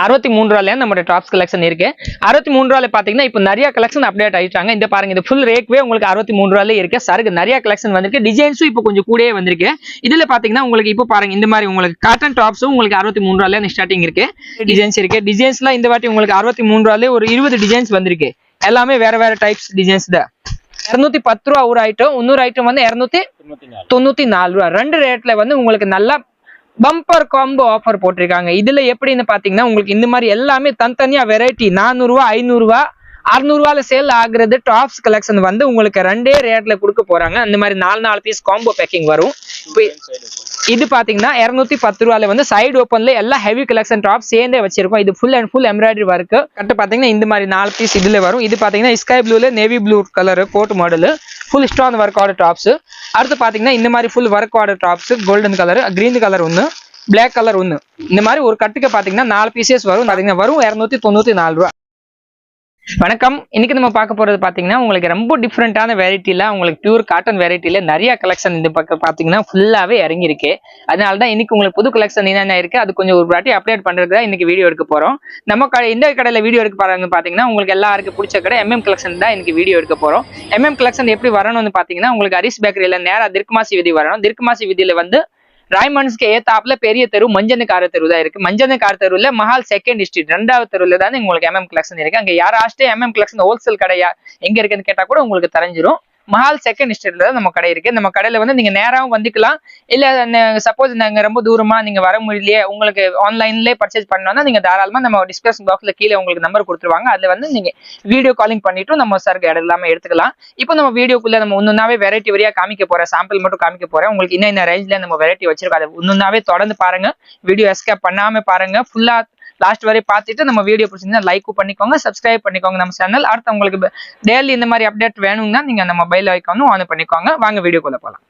63 ரூபாயில நம்ம tops collection இருக்கு. 63 ரூபாயில பாத்தீங்கன்னா இப்போ நிறைய கலெக்ஷன் அப்டேட் ஆயிட்டாங்க. இந்த பாருங்க, இது ஃபுல் ரேக்வே உங்களுக்கு 63 ரூபாயில இருக்கு. சருக்கு நிறைய கலெக்ஷன் வந்திருக்கு. டிசைன்ஸும் இப்போ கொஞ்சம் கூடயே வந்திருக்கு. இதுல பாத்தீங்கன்னா உங்களுக்கு இப்போ பாருங்க, இந்த மாதிரி உங்களுக்கு காட்டன் டாப்ஸும் உங்களுக்கு 63 ரூபாயில ஸ்டார்டிங் இருக்கு. டிசைன்ஸ் இருக்கு. டிசைன்ஸ்லாம் இந்த வாட்டி உங்களுக்கு 63 ரூபாயில ஒரு 20 டிசைன்ஸ் வந்திருக்கு. எல்லாமே வேற வேற டைப்ஸ் டிசைன்ஸ் தான். 210 ரூபா ஒரு ஐட்டம், இன்னொரு ஐட்டம் வந்து 294 ரூபா. ரெண்டு ரேட்ல வந்து உங்களுக்கு நல்லா பம்பர் காம்போ ஆஃபர் போட்டிருக்காங்க. இதுல எப்படின்னு பாத்தீங்கன்னா உங்களுக்கு இந்த மாதிரி எல்லாமே தனித்தனியா வெரைட்டி 400 ரூபா, 500 ரூபா, 600 ரூபாயில சேல் ஆகுறது டாப்ஸ் கலெக்ஷன் வந்து உங்களுக்கு ரெண்டே ரேட்ல கொடுக்க போறாங்க. அந்த மாதிரி 4 பீஸ் காம்போ பேக்கிங் வரும். இது பாத்தீங்கன்னா 210 ரூபாயில வந்து சைடு ஓப்பன்ல எல்லா ஹெவி கலெக்ஷன் டாப் சேர்ந்தே வச்சிருக்கோம். இது full and full embroidery work. Correct பாத்தீங்கன்னா இந்த மாதிரி 4 பீஸ் இதுல வரும். இது பாத்தீங்கன்னா ஸ்கை ப்ளூல navy blue colour coat model full stone work order tops. அடுத்து பாத்தீங்கன்னா இந்த மாதிரி full work order tops, golden colour, green colour ஒன்னு, பிளாக் கலர் ஒன்னு. இந்த மாதிரி ஒரு கட்டுக்கு பாத்தீங்கன்னா 4 பீசஸ் வரும். பாத்தீங்கன்னா வரும் 294 ரூபா. வணக்கம். இன்னைக்கு நம்ம பார்க்க போறது பாத்தீங்கன்னா உங்களுக்கு ரொம்ப டிஃப்ரெண்டான வெரைட்டில உங்களுக்கு பியூர் காட்டன் வெரைட்டில நிறைய கலெக்ஷன் இந்த பக்கம் பாத்தீங்கன்னா ஃபுல்லாவே இறங்கி இருக்கு. அதனாலதான் இன்னைக்கு உங்களுக்கு புது கலெக்ஷன் என்னென்ன இருக்கு அது கொஞ்சம் ஒரு வாட்டி அப்டேட் பண்றதுதான் இன்னைக்கு வீடியோ எடுக்க போறோம். நம்ம இந்த கடையில வீடியோ எடுக்க போறாங்க பாத்தீங்கன்னா உங்களுக்கு எல்லாருக்கும் பிடிச்ச கடை MM கலெக்ஷன் தான் இன்னைக்கு வீடியோ எடுக்க போறோம். MM கலெக்ஷன் எப்படி வரணும்னு பாத்தீங்கன்னா உங்களுக்கு ஹரிஸ் பேக்கரியில நேரா திர்கமாசி வீதி வரணும். திர்கமாசி வீதியில வந்து ராய்மண்ட்ஸ்க்கு ஏத்தாப்புல பெரிய தெரு மஞ்சனக்கார தெரு தான் இருக்கு. மஞ்சனக்கார தெருவில் மஹால் செகண்ட் ஸ்ட்ரீட் 2வது தெருவில் தான் உங்களுக்கு MM கலெக்ஷன் இருக்கு. அங்க யாராச்சும் MM கலெக்ஷன் ஹோல்சேல் கடையா எங்க இருக்குன்னு கேட்டா கூட உங்களுக்கு தெரிஞ்சிடும். மஹால் செகண்ட் ஸ்ட்ரீட்ல தான் நம்ம கடை இருக்கு. நம்ம கடையில வந்து நீங்க நேராவும் வந்துக்கலாம். இல்ல சப்போஸ் நாங்க ரொம்ப தூரமா நீங்க வர முடியலையே, உங்களுக்கு ஆன்லைன்லயே பர்ச்சேஸ் பண்ணோம்னா நீங்க தாராளமா நம்ம டிஸ்கிரிப்ஷன் பாக்ஸ்ல கீழே உங்களுக்கு நம்பர் கொடுத்துருவாங்க. அதுல வந்து நீங்க வீடியோ காலிங் பண்ணிட்டு நம்ம சருக்கு இடம் எல்லாமே எடுத்துக்கலாம். இப்போ நம்ம வீடியோக்குள்ள நம்ம ஒன்னொன்னாவே வெரைட்டி வரையா காமிக்க போறேன். சாம்பிள் மட்டும் காமிக்க போறேன். உங்களுக்கு இன்னும் ரேஞ்ச்ல நம்ம வெரைட்டி வச்சிருக்கோம். அதை ஒன்னொன்னாவே தொடர்ந்து பாருங்க. வீடியோ எஸ்கேப் பண்ணாம பாருங்க. ஃபுல்லா லாஸ்ட் வரை பார்த்துட்டு நம்ம வீடியோ பிடிச்சிருந்தா லைக் பண்ணிக்கோங்க, சப்ஸ்கிரைப் பண்ணிக்கோங்க நம்ம சேனல். அடுத்து உங்களுக்கு டெய்லி இந்த மாதிரி அப்டேட் வேணும்னா நீங்க நம்ம மொபைல் ஐக்கானும் ஆன் பண்ணிக்கோங்க. வாங்க வீடியோக்குள்ள போலாம்.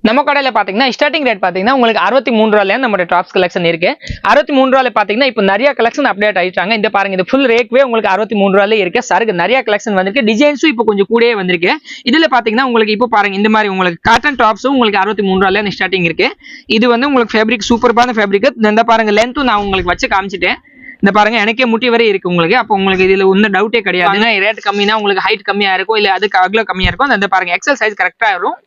நம்ம கடையில பாத்தீங்கன்னா ஸ்டார்டிங் ரேட் பாத்தீங்கன்னா உங்களுக்கு 63 ரூபாயில நம்ம டாப்ஸ் கலெக்ஷன் இருக்கு. 63 ரூபாயில பாத்தீங்கன்னா இப்போ நிறைய கலெக்ஷன் அப்டேட் ஆயிட்டாங்க. இந்த பாருங்க, இது ஃபுல் ரேக்வே உங்களுக்கு 63 ரூபாயில இருக்கு. சருக்கு நிறைய கலெக்ஷன் வந்திருக்கு. டிசைன்ஸும் இப்போ கொஞ்சம் கூடயே வந்திருக்கு. இதுல பாத்தீங்கன்னா உங்களுக்கு இப்போ பாருங்க, இந்த மாதிரி உங்களுக்கு காட்டன் டாப்ஸும் உங்களுக்கு 63 ரூபாயில ஸ்டார்டிங் இருக்கு. இது வந்து உங்களுக்கு ஃபேப்ரிக் சூப்பரான ஃபேப்ரிக். இந்த பாருங்க லென்த்தும் நான் உங்களுக்கு வச்சு காமிச்சிட்டேன். இந்த பாருங்க, எனக்கே முட்டி வரை இருக்கு உங்களுக்கு. அப்போ உங்களுக்கு இதுல ஒன்றும் டவுட்டே கிடையாது. ரேட் கம்மினா உங்களுக்கு ஹைட் கம்மியா இருக்கும், இல்ல அதுக்கு அகலம் கம்மியா இருக்கும். அந்த பாருங்க எக்ஸல் சைஸ் கரெக்டா வரும்.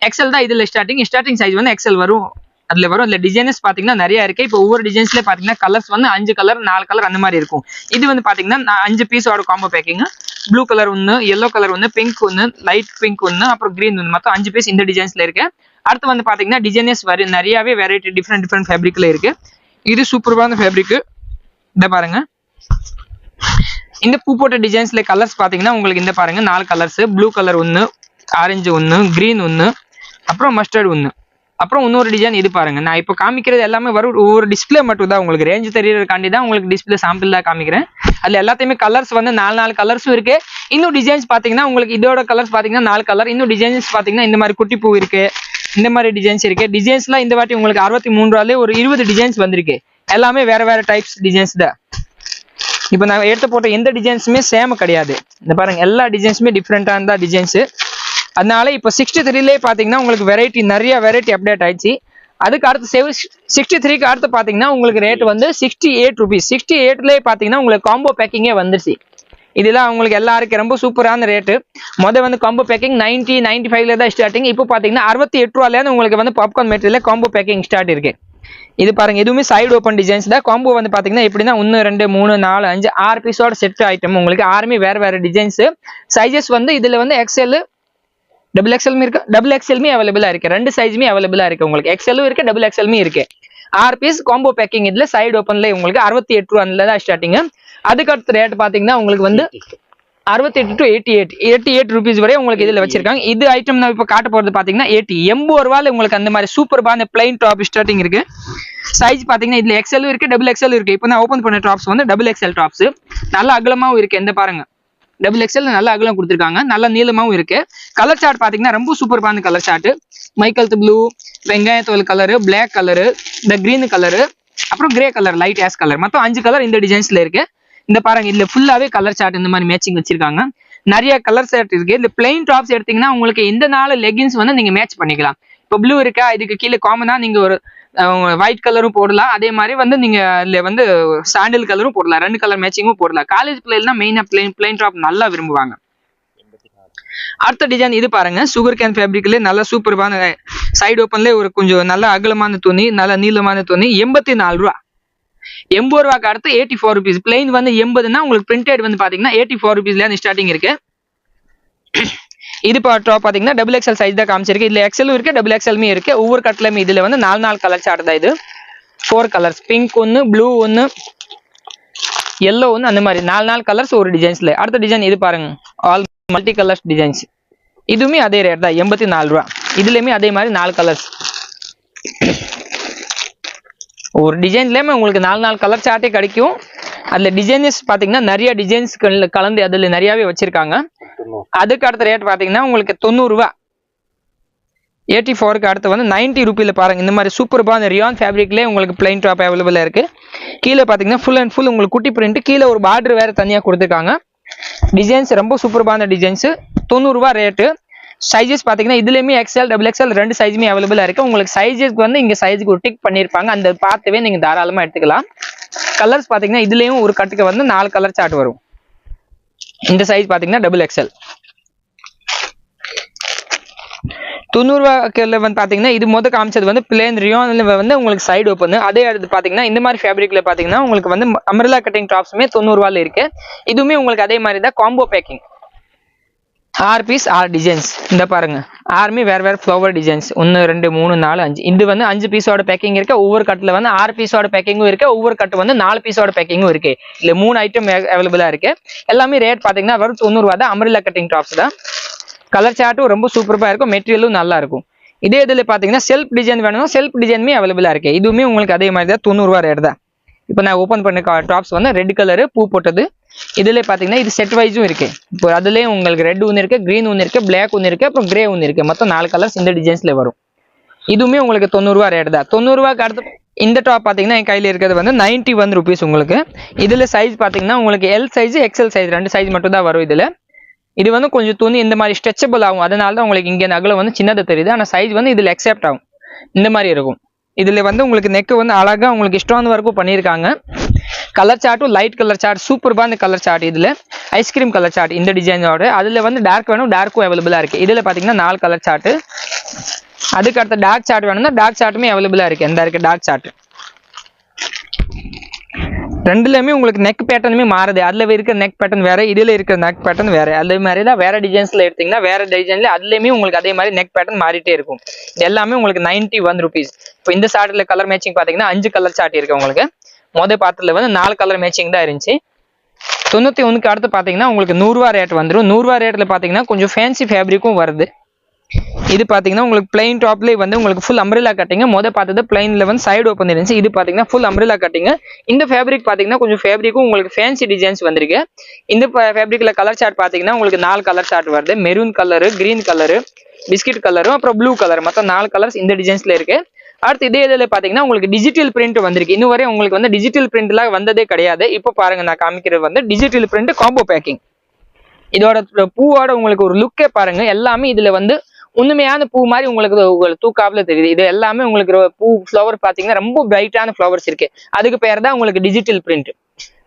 எக்ஸல் தான் இதுல ஸ்டார்டிங் சைஸ் வந்து எக்ஸல் வரும். அதுல வரும். இதுல டிசைன்ஸ் பாத்தீங்கன்னா நிறைய இருக்கு. இப்போ ஒவ்வொரு டிசைன்ஸ்ல பாத்தீங்கன்னா கலர்ஸ் வந்து 5 கலர் 4 கலர் அந்த மாதிரி இருக்கும். இது வந்து பாத்தீங்கன்னா 5 பீஸோட காம்போ பேக்கிங். ப்ளூ கலர் ஒன்னு, எல்லோ கலர் ஒன்னு, பிங்க் ஒன்னு, லைட் பிங்க் ஒன்னு, அப்புறம் கிரீன் ஒன்னு, மொத்தம் 5 பீஸ் இந்த டிசைன்ஸ்ல இருக்கு. அடுத்து வந்து பாத்தீங்கன்னா டிசைன்ஸ் வரும் நிறையவே வெரைட்டி டிஃப்ரெண்ட் ஃபேப்ரிக்ல இருக்கு. இது சூப்பரான ஃபேப்ரிக். இந்த பாருங்க, இந்த பூ போட்ட டிசைன்ஸ்ல கலர்ஸ் பாத்தீங்கன்னா உங்களுக்கு இந்த பாருங்க 4 கலர்ஸ். ப்ளூ கலர் ஒன்னு, ஆரஞ்சு ஒன்னு, கிரீன் ஒன்னு, அப்புறம் மஸ்டர்ட் ஒன்னு, அப்புறம் இன்னொரு டிசைன். இது பாருங்க, நான் இப்போ காமிக்கிறது எல்லாமே வரும் ஒவ்வொரு டிஸ்பிளே மட்டும் தான். உங்களுக்கு ரேஞ்ச் தெரியறதுக்காண்டி தான் உங்களுக்கு டிஸ்பிளே சாம்பிள் தான் காமிக்கிறேன். அதுல எல்லாத்தையுமே கலர்ஸ் வந்து 4 கலர்ஸும் இருக்கு. இன்னும் டிசைன்ஸ் பாத்தீங்கன்னா உங்களுக்கு இதோட கலர்ஸ் பாத்தீங்கன்னா 4 கலர். இன்னும் டிசைன்ஸ் பாத்தீங்கன்னா இந்த மாதிரி குட்டி பூ இருக்கு, இந்த மாதிரி டிசைன்ஸ் இருக்கு. டிசைன்ஸ்லாம் இந்த வாட்டி உங்களுக்கு 63 ரூபாயில ஒரு 20 டிசைன்ஸ் வந்திருக்கு. எல்லாமே வேற வேற டைப்ஸ் டிசைன்ஸ் தான். இப்போ நான் எடுத்து போட்ட எந்த டிசைன்ஸுமே சேம் கிடையாது. இந்த பாருங்க, எல்லா டிசைன்ஸுமே டிஃப்ரெண்டான தான் டிசைன்ஸ். அதனால இப்போ 63லேயே பாத்தீங்கன்னா உங்களுக்கு நிறைய வெரைட்டி அப்டேட் ஆயிடுச்சு. அதுக்கு அடுத்து 63க்கு அடுத்து பாத்தீங்கன்னா உங்களுக்கு ரேட் வந்து 68 ருபீஸ். 68லேயே பாத்தீங்கன்னா உங்களுக்கு காம்போ பேக்கிங்கே வந்துருச்சு. இதெல்லாம் உங்களுக்கு எல்லாருக்கும் ரொம்ப சூப்பரான ரேட்டு. வந்து காம்போ பேக்கிங் 95ல தான் ஸ்டார்டிங். இப்போ பாத்தீங்கன்னா 68 ரூபாயில உங்களுக்கு வந்து popcorn material combo packing start இருக்கு. இது பாருங்க, எதுவுமே சைடு ஓப்பன் டிசைன்ஸ் தான். காம்போ வந்து பாத்தீங்கன்னா எப்படின்னா 1 2 3 4 5 6 பீஸோட செட் ஐட்டம் உங்களுக்கு 6மே வேற டிசைன்ஸ். சைஸஸ் வந்து இதுல வந்து எக்ஸ்எல், டபுள் எக்ஸ்எல் இருக்கு, டபுள் எக்ஸ்எல்மே அவைலபிளா இருக்கு. 2 சைஸுமே அவைலபிளா இருக்கு. உங்களுக்கு எக்ஸ்எல்லும் இருக்கு, டபுள் எக்ஸ்எல்மே இருக்கு. 6 பீஸ் காம்போ பேக்கிங். இதுல சைடு ஓப்பன்ல உங்களுக்கு 68 ரூபாயில தான் ஸ்டார்டிங். அதுக்கு அடுத்த ரேட் பாத்தீங்கன்னா உங்களுக்கு வந்து 68 to 88 ருபீஸ் வரை உங்களுக்கு இதுல வச்சிருக்காங்க. இது ஐட்டம் நான் இப்ப காட்ட போறது பாத்தீங்கன்னா 80 ரூபாயில உங்களுக்கு அந்த மாதிரி சூப்பரான பிளைன் டாப் ஸ்டார்டிங் இருக்கு. சைஸ் பாத்தீங்கன்னா இதுல எக்ஸ்எல் இருக்கு, டபுள் எக்ஸ்எல் இருக்கு. இப்போ நான் ஓபன் பண்ண டாப்ஸ் வந்து டபுள் எக்ஸ்எல் டாப்ஸ். நல்ல அகலமாவும் இருக்கு. இந்த பாருங்க, டபுள் எக்ஸ்எல் நல்ல அகலம் கொடுத்துருக்காங்க. நல்ல நீளமாவும் இருக்கு. கலர் சார்ட் பாத்தீங்கன்னா ரொம்ப சூப்பரான கலர் சார்ட். மைக்கேல் ப்ளூ, வெங்காயத்தோல் கலரு, பிளாக் கலரு, இந்த கிரீன் கலரு, அப்புறம் grey colour, light ash colour, மொத்தம் 5 கலர் இந்த டிசைன்ஸ்ல இருக்கு. இந்த பாருங்க, இதுல ஃபுல்லாவே கலர் சார்ட் இந்த மாதிரி மேட்சிங் வச்சிருக்காங்க. நிறைய கலர் சார்ட் இருக்கு. இந்த பிளைன் டாப்ஸ் எடுத்தீங்கன்னா உங்களுக்கு இந்த 4 லெகின்ஸ் வந்து நீங்க மேட்ச் பண்ணிக்கலாம். இப்போ ப்ளூ இருக்கா, இதுக்கு கீழே காமனா நீங்க ஒரு ஒயிட் கலரும் போடலாம், அதே மாதிரி வந்து நீங்க இதுல வந்து சாண்டில் கலரும் போடலாம், 2 கலர் மேட்சிங்கும் போடலாம். காலேஜ் பிள்ளைலாம் மெயினா பிளைன் டாப் நல்லா விரும்புவாங்க. அடுத்த டிசைன் இது பாருங்க, சுகர் கேன் ஃபேப்ரிக்ல நல்ல சூப்பரான சைடு ஓப்பன்ல ஒரு கொஞ்சம் நல்ல அகலமான துணி, நல்ல நீளமான துணி, 84 ரூபா. 80 ரூபாய்க்கு அடுத்து 84 ருபீஸ். பிளைன் வந்து 80னா உங்களுக்கு பிரிண்டட் வந்து பாத்தீங்கன்னா 84 ருபீஸ்ல ஸ்டார்டிங் இருக்கு. இது டாப் பாத்தீங்கன்னா டபுள் எக்ஸ்எல் சைஸ் தான் காமிச்சிருக்கு. இதுல எக்ஸ்எலும் இருக்கு, டபுள் எக்ஸ்எல்மே இருக்கு. ஒவ்வொரு கட்லயுமே இதுல வந்து 4 கலர் சார்ட் தான். இது 4 கலர்ஸ், பிங்க் ஒன்னு, ப்ளூ ஒன்னு, yellow ஒன்னு, அந்த மாதிரி 4 கலர்ஸ் ஒரு டிசைன்ஸ்ல. அடுத்த டிசைன் இது பாருங்க, ஆல் மல்டி கலர்ஸ் டிசைன்ஸ். இதுவுமே அதே ரேட் தான், 84 ரூபா. இதுலயுமே அதே மாதிரி 4 கலர்ஸ். ஒரு டிசைன்லயுமே உங்களுக்கு 4 கலர் சார்ட்டே கிடைக்கும். அதுல டிசைன்ஸ் பாத்தீங்கன்னா நிறைய டிசைன்ஸ் கலந்து அதுல நிறையவே வச்சிருக்காங்க. அதுக்கு அடுத்த ரேட் பாத்தீங்கன்னா உங்களுக்கு 90 ரூபா. 84க்கு அடுத்து வந்து 90 ருபீல பாருங்க. இந்த மாதிரி சூப்பர்பான ரியான் ஃபேப்ரிக்லேயே உங்களுக்கு பிளைன் டாப் அவைலபிளா இருக்கு. கீழே பாத்தீங்கன்னா ஃபுல் அண்ட் ஃபுல் உங்களுக்கு குட்டி பிரிண்ட், கீழே ஒரு பார்டர் வேற தனியா கொடுத்துருக்காங்க. டிசைன்ஸ் ரொம்ப சூப்பர்பான டிசைன்ஸ். 90 ரூபா ரேட்டு. சைஸஸ் பாத்தீங்கன்னா இதுலயுமே எக்ஸ்எல், டபுள் எக்ஸ்எல் 2 சைஸுமே அவைலபிளா இருக்கு. உங்களுக்கு சைஸஸ்க்கு வந்து இங்க சைஸுக்கு ஒரு டிக் பண்ணிருப்பாங்க, அந்த பார்த்தவே நீங்க தாராளமா எடுத்துக்கலாம். கலர்ஸ் பாத்தீங்கன்னா இதுலயும் ஒரு கட்டுக்கு வந்து 4 கலர் சார்ட் வரும். இந்த சைஸ் பாத்தீங்கன்னா டபுள் எக்ஸ்எல். 90 ரூபாய்க்கு வந்து பாத்தீங்கன்னா இது மொதல் காமிச்சது வந்து பிளேன் ரியான்ல வந்து உங்களுக்கு சைடு ஓப்பன். அதே அடுத்து பாத்தீங்கன்னா இந்த மாதிரி ஃபேப்ரிக்ல பாத்தீங்கன்னா உங்களுக்கு வந்து அம்ரெல்லா கட்டிங் டாப்ஸுமே 90 ரூபாயில இருக்கு. இதுவுமே உங்களுக்கு அதே மாதிரி தான் காம்போ பேக்கிங். 6 piece 6 designs. இந்த பாருங்க, 6மே வேற ஃப்ளவர் டிசைன்ஸ். 1 2 3 4 5. இது வந்து 5 பீஸோட பேக்கிங் இருக்கு. ஒவ்வொரு கட்டுல வந்து 6 பீஸோட பேக்கிங்கும் இருக்கு. ஒவ்வொரு கட்டு வந்து 4 பீஸோட பேக்கிங்கும் இருக்கு. இல்ல 3 ஐட்டம் அவைலபிளா இருக்கு. எல்லாமே ரேட் பாத்தீங்கன்னா வெறும் 90 ரூபா தான். அம்ரெல்லா கட்டிங் டாப்ஸ் தான். கலர் சார்ட்டும் ரொம்ப சூப்பரா இருக்கும், மெட்டீரியலும் நல்லா இருக்கும். இதே இதுல பாத்தீங்கன்னா செல்ஃப் டிசைன் வேணும்னா செல்ஃப் டிசைனுமே அவைலபிளா இருக்கு. இதுவுமே உங்களுக்கு அதே மாதிரி தான் 90 ரூபா ரேட் தான். இப்போ நான் ஓப்பன் பண்ண டாப்ஸ் வந்து ரெட் கலரு பூ போட்டது. இதுல பாத்தீங்கன்னா இது செட் வைஸும் இருக்கு. இப்போ அதுலயே உங்களுக்கு ரெட் ஒன்று இருக்கு, கிரீன் ஒன்று இருக்கு, பிளாக் ஒன்று இருக்கு, அப்புறம் கிரே ஒன்று இருக்கு. மொத்தம் 4 கலர்ஸ் இந்த டிசைன்ஸ்ல வரும். இதுவுமே உங்களுக்கு 90 ரூபா ரேட் தான். 90 ரூபாய்க்கு அடுத்து இந்த டாப் பாத்தீங்கன்னா என் கையில இருக்கிறது வந்து 91 ருபீஸ் உங்களுக்கு. இதுல சைஸ் பாத்தீங்கன்னா உங்களுக்கு L size, XL size 2 size மட்டும் தான் வரும். இதுல இது வந்து கொஞ்சம் துணி இந்த மாதிரி ஸ்ட்ரெச்சபிள் ஆகும். அதனால தான் உங்களுக்கு இங்க அகலம் வந்து சின்னது தெரியுது. ஆனா சைஸ் வந்து இதுல அக்செப்ட் ஆகும். இந்த மாதிரி இருக்கும். இதுல வந்து உங்களுக்கு நெக் வந்து அழகா உங்களுக்கு இஷ்டம் வரைக்கும் பண்ணியிருக்காங்க. கலர் சார்ட்டும் லைட் கலர் சார்ட், சூப்பர்பான கலர் சார்ட். இதுல ஐஸ்கிரீம் கலர் சார்ட் இந்த டிசைனோட. அதுல வந்து டார்க் வேணும், டார்க்கும் அவைலபிளா இருக்கு. இதுல பாத்தீங்கன்னா 4 கலர் சார்ட். அதுக்கு அடுத்த டார்க் சார்ட் வேணும்னா டார்க் சார்ட்டுமே அவைலபிளா இருக்கு. எந்த இருக்கு டார்க் சார்ட். ரெண்டுலயுமே உங்களுக்கு நெக் பேட்டர்னுமே மாறுது. அதுல இருக்கிற நெக் பேட்டர்ன் வேற, இதுல இருக்கிற நெக் பேட்டர்ன் வேற. அதே மாதிரி தான் வேற டிசைன்ஸ்ல எடுத்தீங்கன்னா வேற டிசைன்ல அதுலயுமே உங்களுக்கு அதே மாதிரி நெக் பேட்டர்ன் மாறிட்டே இருக்கும். இது எல்லாமே உங்களுக்கு 91 ருபீஸ். இப்போ இந்த சார்ட்ல கலர் மேட்சிங் பாத்தீங்கன்னா 5 கலர் சார்ட் இருக்கு உங்களுக்கு. மொதல் பாத்துல வந்து 4 கலர் மேட்சிங் தான் இருந்துச்சு. 91க்கு அடுத்து பாத்தீங்கன்னா உங்களுக்கு 100 ரூபா ரேட் வந்துடும். 100 ரூபா ரேட்ல பாத்தீங்கன்னா கொஞ்சம் ஃபேன்சி ஃபேப்ரிக்கும் வருது. இது பாத்தீங்கன்னா உங்களுக்கு பிளைன் டாப்லேயே வந்து உங்களுக்கு ஃபுல் அம்ரெல்லா கட்டிங். மொதல் பார்த்தது பிளைன்ல வந்து சைடு ஓப்பன் இருந்துச்சு. இது பாத்தீங்கன்னா ஃபுல் அம்ரெல்லா கட்டிங். இந்த ஃபேப்ரிக் பாத்தீங்கன்னா கொஞ்சம் ஃபேப்ரிக்கும் உங்களுக்கு ஃபேன்சி டிசைன்ஸ் வந்திருக்கு. இந்த ஃபேப்ரிக்ல கலர் சார்ட் பாத்தீங்கன்னா உங்களுக்கு 4 கலர் சார்ட் வருது. Maroon colour, green colour, biscuit கலரும், அப்புறம் ப்ளூ கலர். மொத்தம் 4 கலர்ஸ் இந்த டிசைன்ஸ்ல இருக்கு. அடுத்து இதே இதில் பாத்தீங்கன்னா உங்களுக்கு டிஜிட்டல் பிரிண்ட் வந்திருக்கு. இன்னும் வரை உங்களுக்கு வந்து டிஜிட்டல் பிரிண்ட்லாம் வந்ததே கிடையாது. இப்போ பாருங்க நான் காமிக்கிறது வந்து டிஜிட்டல் பிரிண்ட் காம்போ பேக்கிங். இதோட பூவோட உங்களுக்கு ஒரு லுக்கே பாருங்க. எல்லாமே இதுல வந்து உண்மையான பூ மாதிரி உங்களுக்கு தூக்காப்புல தெரியுது. இது எல்லாமே உங்களுக்கு பூ ஃப்ளவர் பாத்தீங்கன்னா ரொம்ப பிரைட்டான ஃப்ளவர்ஸ் இருக்கு. அதுக்கு பேர் தான் உங்களுக்கு டிஜிட்டல் பிரிண்ட்.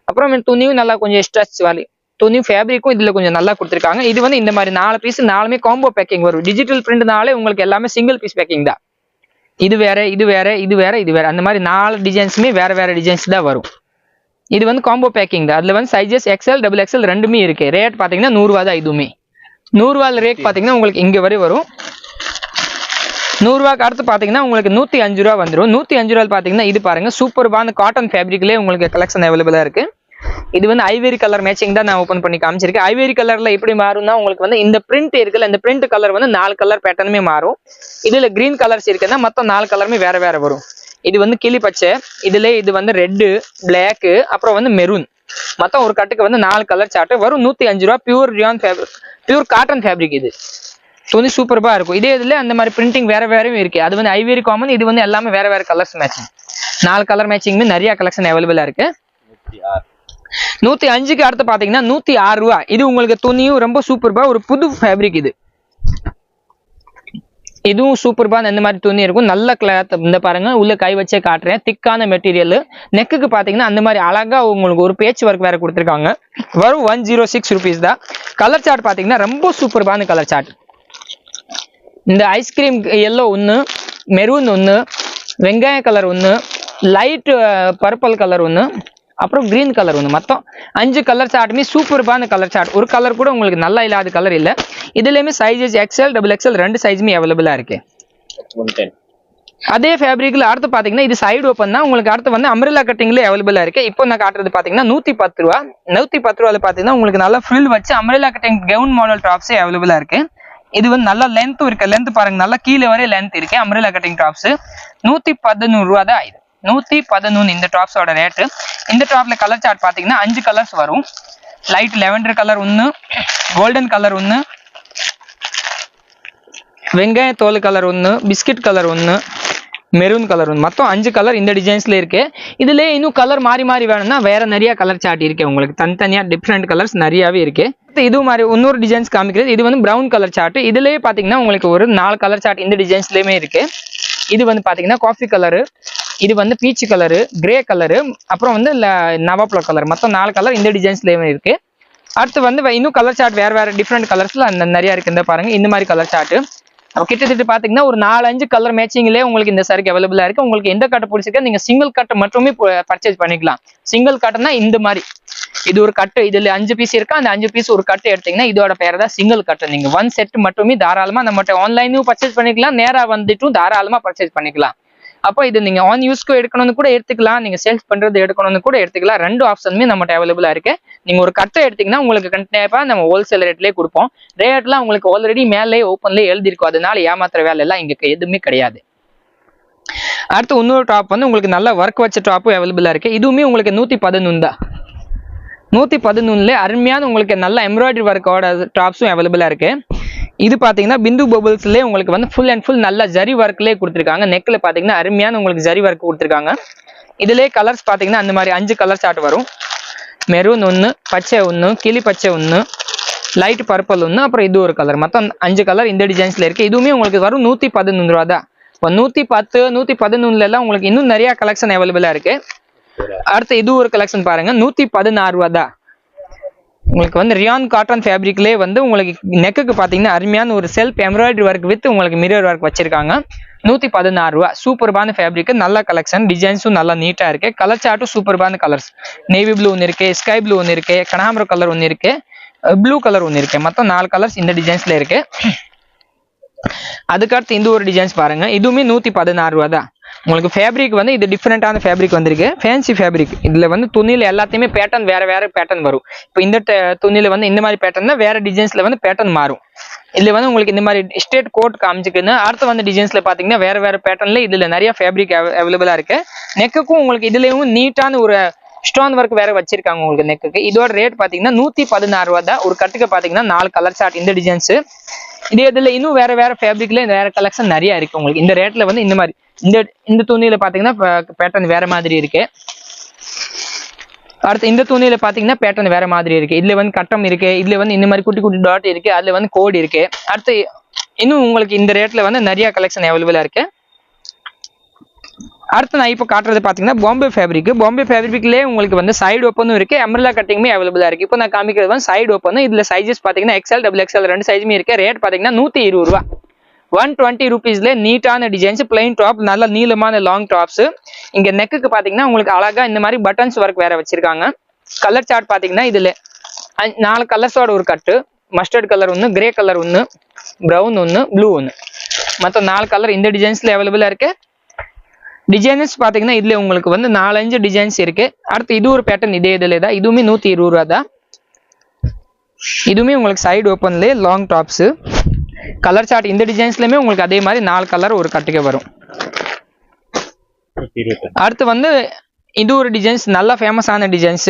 அப்புறம் துணியும் நல்லா கொஞ்சம் ஸ்ட்ரெச் வாலி துணி ஃபேப்ரிக்கும் இதுல கொஞ்சம் நல்லா கொடுத்துருக்காங்க. இது வந்து இந்த மாதிரி 4 பீஸ் 4மே காம்போ பேக்கிங் வரும். டிஜிட்டல் பிரிண்ட்னாலே உங்களுக்கு எல்லாமே சிங்கிள் பீஸ் பேக்கிங் தான். இது வேற, இது வேற, இது வேற, இது வேற, அந்த மாதிரி 4 டிசைன்ஸுமே வேற டிசைன்ஸ் தான் வரும். இது வந்து காம்போ பேக்கிங் தான். அதுல வந்து சைஸஸ் எக்ஸ்எல், டபுள் எக்ஸ்எல் 2மே இருக்கு. ரேட் பாத்தீங்கன்னா 100 ரூபா தான். இதுவுமே 100 ரூபா ரேட் பாத்தீங்கன்னா உங்களுக்கு இங்க வரை வரும். 100 ரூபாய்க்கு அடுத்து பாத்தீங்கன்னா உங்களுக்கு 105 ரூபா வந்துடும். 105 ரூபாய் பாத்தீங்கன்னா இது பாருங்க சூப்பர்பான காட்டன் ஃபேப்ரிக்லேயே உங்களுக்கு கலெக்ஷன் அவைலபிளா இருக்கு. இது வந்து ஐவேரி கலர் மேட்சிங் தான் நான் ஓபன் பண்ணி காமிச்சிருக்கேன். ஐவேரி கலர்ல எப்படி மாறும்னா உங்களுக்கு வந்து இந்த பிரிண்ட் இருக்குல்ல, இந்த பிரிண்ட் கலர் வந்து 4 கலர் பேட்டர்னுமே மாறும். இதுல கிரீன் கலர்ஸ் இருக்குன்னா மொத்தம் 4 கலருமே வேற வரும். இது வந்து கிளி பச்சை, இதுல இது வந்து ரெட்டு, பிளாக், அப்புறம் வந்து மெரூன். மொத்தம் ஒரு கட்டுக்கு வந்து 4 கலர் சார்ட் வரும். 105 ரூபா. Pure Ryan fabric, pure cotton fabric. இது துணி சூப்பர்பா இருக்கும். இதே இதுல அந்த மாதிரி பிரிண்டிங் வேறவும் இருக்கு. அது வந்து ஐவேரி காமன். இது வந்து எல்லாமே வேற கலர்ஸ் மேட்சிங். 4 கலர் மேட்சிங்குமே நிறைய கலெக்ஷன் அவைலபிளா இருக்கு. 105க்கு அடுத்து பாத்தீங்கன்னா 106 ரூபா. இது உங்களுக்கு துணியும் ரொம்ப சூப்பர்பா ஒரு புது ஃபேப்ரிக். இது இதுவும் சூப்பர்பான இந்த மாதிரி துணி இருக்கும். நல்ல கிளாத். இந்த பாருங்க உள்ள கை வச்சே காட்டுறேன். திக்கான மெட்டீரியல். நெக்குக்கு பாத்தீங்கன்னா அந்த மாதிரி அழகா உங்களுக்கு ஒரு பேட்ச் ஒர்க் வேற கொடுத்துருக்காங்க. வரும் 106 rupees தான். கலர் சார்ட் பாத்தீங்கன்னா ரொம்ப சூப்பர்பான கலர் சார்ட். இந்த ஐஸ்கிரீம் எல்லோ ஒன்று, மெரூன் ஒன்று, வெங்காய கலர் ஒன்று, லைட் பர்பிள் கலர் ஒன்று, அப்புறம் கிரீன் கலர் ஒன்று. மொத்தம் 5 கலர் சார்ட்டுமே சூப்பர்பான கலர் சார்ட். ஒரு கலர் கூட உங்களுக்கு நல்லா இல்லாத கலர் இல்லை. இதுலயுமே சைஸஸ் XL, XXL ரெண்டு சைஸுமே அவைலபிளா இருக்கு. 110. அதே ஃபேப்ரிக்ல அடுத்து பாத்தீங்கன்னா இது சைடு ஓப்பன் தான். உங்களுக்கு அடுத்து வந்து அம்ரெல்லா கட்டிங்ல அவைலபிளா இருக்கு. இப்போ நான் காட்டுறது பாத்தீங்கன்னா 110 ரூபா. 110 ரூபாயில பாத்தீங்கன்னா உங்களுக்கு நல்லா ஃபில் வச்சு அம்ரெல்லா கட்டிங் கவுன் மாடல் டாப்ஸே அவைலபிளா இருக்கு. இது வந்து நல்ல லென்த்தும் இருக்கு. லென்த் பாருங்க நல்லா கீழே வரை லென்த் இருக்கு. அம்ரெல்லா கட்டிங் டாப்ஸ் 111 ரூபா தான். இது 111 இந்த டாப்ஸோட ரேட்டு. இந்த டாப்ல கலர் சார்ட் பாத்தீங்கன்னா 5 கலர்ஸ் வரும். லைட் லெவெண்டர் கலர் ஒன்று, கோல்டன் கலர் ஒன்று, வெங்காய தோல் கலர் ஒன்று, பிஸ்கட் கலர் ஒன்று, மெரூன் கலர் ஒன்று. மொத்தம் 5 கலர் இந்த டிசைன்ஸ்ல இருக்கு. இதுல இன்னும் கலர் மாறி மாறி வேணும்னா வேற நிறைய கலர் சார்ட் இருக்கு. உங்களுக்கு தனித்தனியா டிஃப்ரெண்ட் கலர்ஸ் நிறையவே இருக்கு. இது மாதிரி இன்னொரு டிசைன்ஸ் காமிக்கிறது. இது வந்து பிரவுன் கலர் சார்ட். இதுலயே பாத்தீங்கன்னா உங்களுக்கு ஒரு 4 கலர் சார்ட் இந்த டிசைன்ஸ்லயுமே இருக்கு. இது வந்து பாத்தீங்கன்னா காஃபி கலரு, இது வந்து பீச் கலரு, கிரே கலரு, அப்புறம் வந்து நவாப்ளோ கலர். மொத்தம் 4 கலர் இந்த டிசைன்ஸ்லயுமே இருக்கு. அடுத்து வந்து இன்னும் கலர் சார்ட் வேற வேற டிஃப்ரெண்ட் கலர்ஸ்ல நிறைய இருக்கு. இந்த பாருங்க இந்த மாதிரி கலர் சார்ட் கிட்டத்தட்ட பாத்தீங்கன்னா ஒரு 4-5 கலர் மேட்சிங்லேயே உங்களுக்கு இந்த சாரிக்கு அவைலபிளா இருக்கு. உங்களுக்கு எந்த கட்டை பிடிச்சிருக்கா நீங்க சிங்கிள் கட்டை மட்டுமே பர்ச்சேஸ் பண்ணிக்கலாம். சிங்கிள் கட்டுனா இந்த மாதிரி இது ஒரு கட்டு, இதுல 5 பீஸ் இருக்கு. அந்த 5 பீஸ் ஒரு கட்டு எடுத்தீங்கன்னா இதோட பேர் தான் சிங்கிள் கட்டு. நீங்க 1 செட் மட்டுமே தாராளமா நம்மகிட்ட ஆன்லைனும் பர்ச்சேஸ் பண்ணிக்கலாம், நேரா வந்துட்டும் தாராளமா பர்ச்சேஸ் பண்ணிக்கலாம். அப்போ இது நீங்க ஆன் யூஸ்க்கு எடுக்கணும்னு கூட எடுத்துக்கலாம், நீங்க சேல்ஸ் பண்றது எடுக்கணும்னு கூட எடுத்துக்கலாம். 2 ஆப்ஷனுமே நம்மகிட்ட அவைலபிளா இருக்கு. நீங்க ஒரு கட்டை எடுத்தீங்கன்னா உங்களுக்கு கண்டிப்பா நம்ம ஹோல்சேல் ரேட்லயே கொடுப்போம். ரேட்லாம் உங்களுக்கு ஆல்ரெடி மேலே ஓப்பன்லயே எழுதிருக்கும். அதனால ஏமாத்துற வேலை எல்லாம் இங்க எதுவுமே கிடையாது. அடுத்து இன்னொரு டாப் வந்து உங்களுக்கு நல்ல ஒர்க் வச்ச டாப்பும் அவைலபிளா இருக்கு. இதுவுமே உங்களுக்கு 111 தான். 111ல அருமையான உங்களுக்கு நல்ல எம்ப்ராய்டரி ஒர்க்கோட டாப்ஸும் அவைலபிளா இருக்கு. இது பாத்தீங்கன்னா பிந்து பபிள்ஸ்லயே உங்களுக்கு வந்து ஃபுல் அண்ட் ஃபுல் நல்ல ஜரி ஒர்க்லயே கொடுத்துருக்காங்க. நெக்ல பாத்தீங்கன்னா அருமையான உங்களுக்கு ஜரி ஒர்க் கொடுத்துருக்காங்க. இதுலயே கலர்ஸ் பாத்தீங்கன்னா அந்த மாதிரி 5 கலர் சார்ட் வரும். மெரூன் ஒன்று, பச்சை ஒன்று, கிளி பச்சை ஒன்று, லைட் பர்பிள் ஒன்று, அப்புறம் இது ஒரு கலர். மொத்தம் 5 கலர் இந்த டிசைன்ஸ்ல இருக்கு. இதுவுமே உங்களுக்கு வரும் 111 ரூபா தான். இப்போ 110, 111 எல்லாம் உங்களுக்கு இன்னும் நிறைய கலெக்ஷன் அவைலபிளா இருக்கு. அடுத்து இது ஒரு கலெக்ஷன் பாருங்க 116 ரூபா தான். உங்களுக்கு வந்து ரியான் காட்டன் ஃபேப்ரிக்லேயே வந்து உங்களுக்கு நெக்குக்கு பார்த்தீங்கன்னா அருமையான ஒரு செல்ஃப் எம்ப்ராய்டரி ஒர்க் வித் உங்களுக்கு மிரர் ஒர்க் வச்சிருக்காங்க. 116 ரூபா. சூப்பர்பான ஃபேப்ரிக், நல்ல கலெக்ஷன், டிசைன்ஸும் நல்லா நீட்டா இருக்கு. கலர் சார்ட்டும் சூப்பர்பான கலர்ஸ். நேவி ப்ளூ ஒன்று இருக்கு, ஸ்கை ப்ளூ ஒன்று இருக்கு, கனகாம்பரம் கலர் ஒன்று இருக்கு, ப்ளூ கலர் ஒன்று இருக்கு. மொத்தம் 4 கலர்ஸ் இந்த டிசைன்ஸ்ல இருக்கு. அதுக்கடுத்து இந்த ஒரு டிசைன்ஸ் பாருங்க. இதுவுமே 116 ரூபா தான். உங்களுக்கு ஃபேப்ரிக் வந்து இது டிஃப்ரெண்டான ஃபேப்ரிக் வந்திருக்கு. Fancy fabric. இதுல வந்து துணியில எல்லாத்தையுமே பேட்டர்ன் வேற வேற பேட்டர்ன் வரும். இப்போ இந்த துணியில வந்து இந்த மாதிரி பேட்டர்ன் வேற டிசைன்ஸ்ல வந்து பேட்டர்ன் மாறும். இதுல வந்து உங்களுக்கு இந்த மாதிரி ஸ்ட்ரெயிட் கோட் காமிச்சுக்குன்னு அடுத்து வந்து டிசைன்ஸ்ல பாத்தீங்கன்னா வேற வேற பேட்டர்ன்ல இதுல நிறைய ஃபேப்ரிக் அவைலபிளா இருக்கு. நெக்குக்கும் உங்களுக்கு இதுலயும் நீட்டான ஒரு ஸ்டோன் ஒர்க் வேற வச்சிருக்காங்க உங்களுக்கு நெக்குக்கு. இதோட ரேட் பாத்தீங்கன்னா 116 ரூபா தான். ஒரு கட்டுக்கு பாத்தீங்கன்னா 4 கலர் சார்ட் இந்த டிசைன்ஸ். இதே இதுல இன்னும் வேற வேற ஃபேப்ரிக்ல வேற கலெக்ஷன் நிறைய இருக்கு. உங்களுக்கு இந்த ரேட்ல வந்து இந்த மாதிரி இந்த துணியில பாத்தீங்கன்னா பேட்டர்ன் வேற மாதிரி இருக்கு. அடுத்து இந்த துணியில பாத்தீங்கன்னா பேட்டர்ன் வேற மாதிரி இருக்கு. இதுல வந்து கட்டம் இருக்கு, இதுல வந்து இந்த மாதிரி குட்டி குட்டி டாட் இருக்கு, அதுல வந்து கோட் இருக்கு. அடுத்து இன்னும் உங்களுக்கு இந்த ரேட்ல வந்து நிறைய கலெக்ஷன் அவைலபிளா இருக்கு. அடுத்து நான் இப்போ காட்டுறது பாத்தீங்கன்னா பாம்பே ஃபேப்ரிக். பாம்பே ஃபேப்ரிக்லேயே உங்களுக்கு வந்து சைடு ஓப்பனும் இருக்கு, அம்ரெல்லா கட்டிங்குமே அவைலபிளா இருக்கு. இப்போ நான் காமிக்கிறது வந்து சைடு ஓப்பன். இதுல சைஸஸ் பாத்தீங்கன்னா XL, XXL ரெண்டு சைஸுமே இருக்கு. ரேட் பாத்தீங்கன்னா 120 ரூபா. 120 rupeesல நீட்டான டிசைன்ஸ், பிளைன் டாப், நல்ல நீளமான லாங் டாப்ஸ். இங்க நெக்குக்கு பாத்தீங்கன்னா உங்களுக்கு அழகா இந்த மாதிரி பட்டன்ஸ் ஒர்க் வேற வச்சிருக்காங்க. கலர் சார்ட் பாத்தீங்கன்னா இதுல 4 கலர்ஸோட ஒரு கட்டு. மஸ்டர்ட் கலர் ஒன்று, கிரே கலர் ஒன்று, ப்ரௌன் ஒன்று, ப்ளூ ஒன்று. மொத்தம் 4 கலர் இந்த டிசைன்ஸ்ல அவைலபிளா இருக்கு. டிசைன்ஸ் பாத்தீங்கன்னா இதுல உங்களுக்கு வந்து 4-5 டிசைன்ஸ் இருக்கு. அடுத்து இது ஒரு பேட்டர்ன் இதே இதுல தான். இதுவுமே 120 ரூபா தான். இதுவுமே உங்களுக்கு சைடு ஓப்பன்ல லாங் டாப்ஸ். கலர் சார்ட் இந்த டிசைன்ஸ்லயுமே உங்களுக்கு அதே மாதிரி 4 கலர் ஒரு கட்டுக்கு வரும். அடுத்து வந்து இது ஒரு டிசைன்ஸ் நல்ல ஃபேமஸான டிசைன்ஸ்.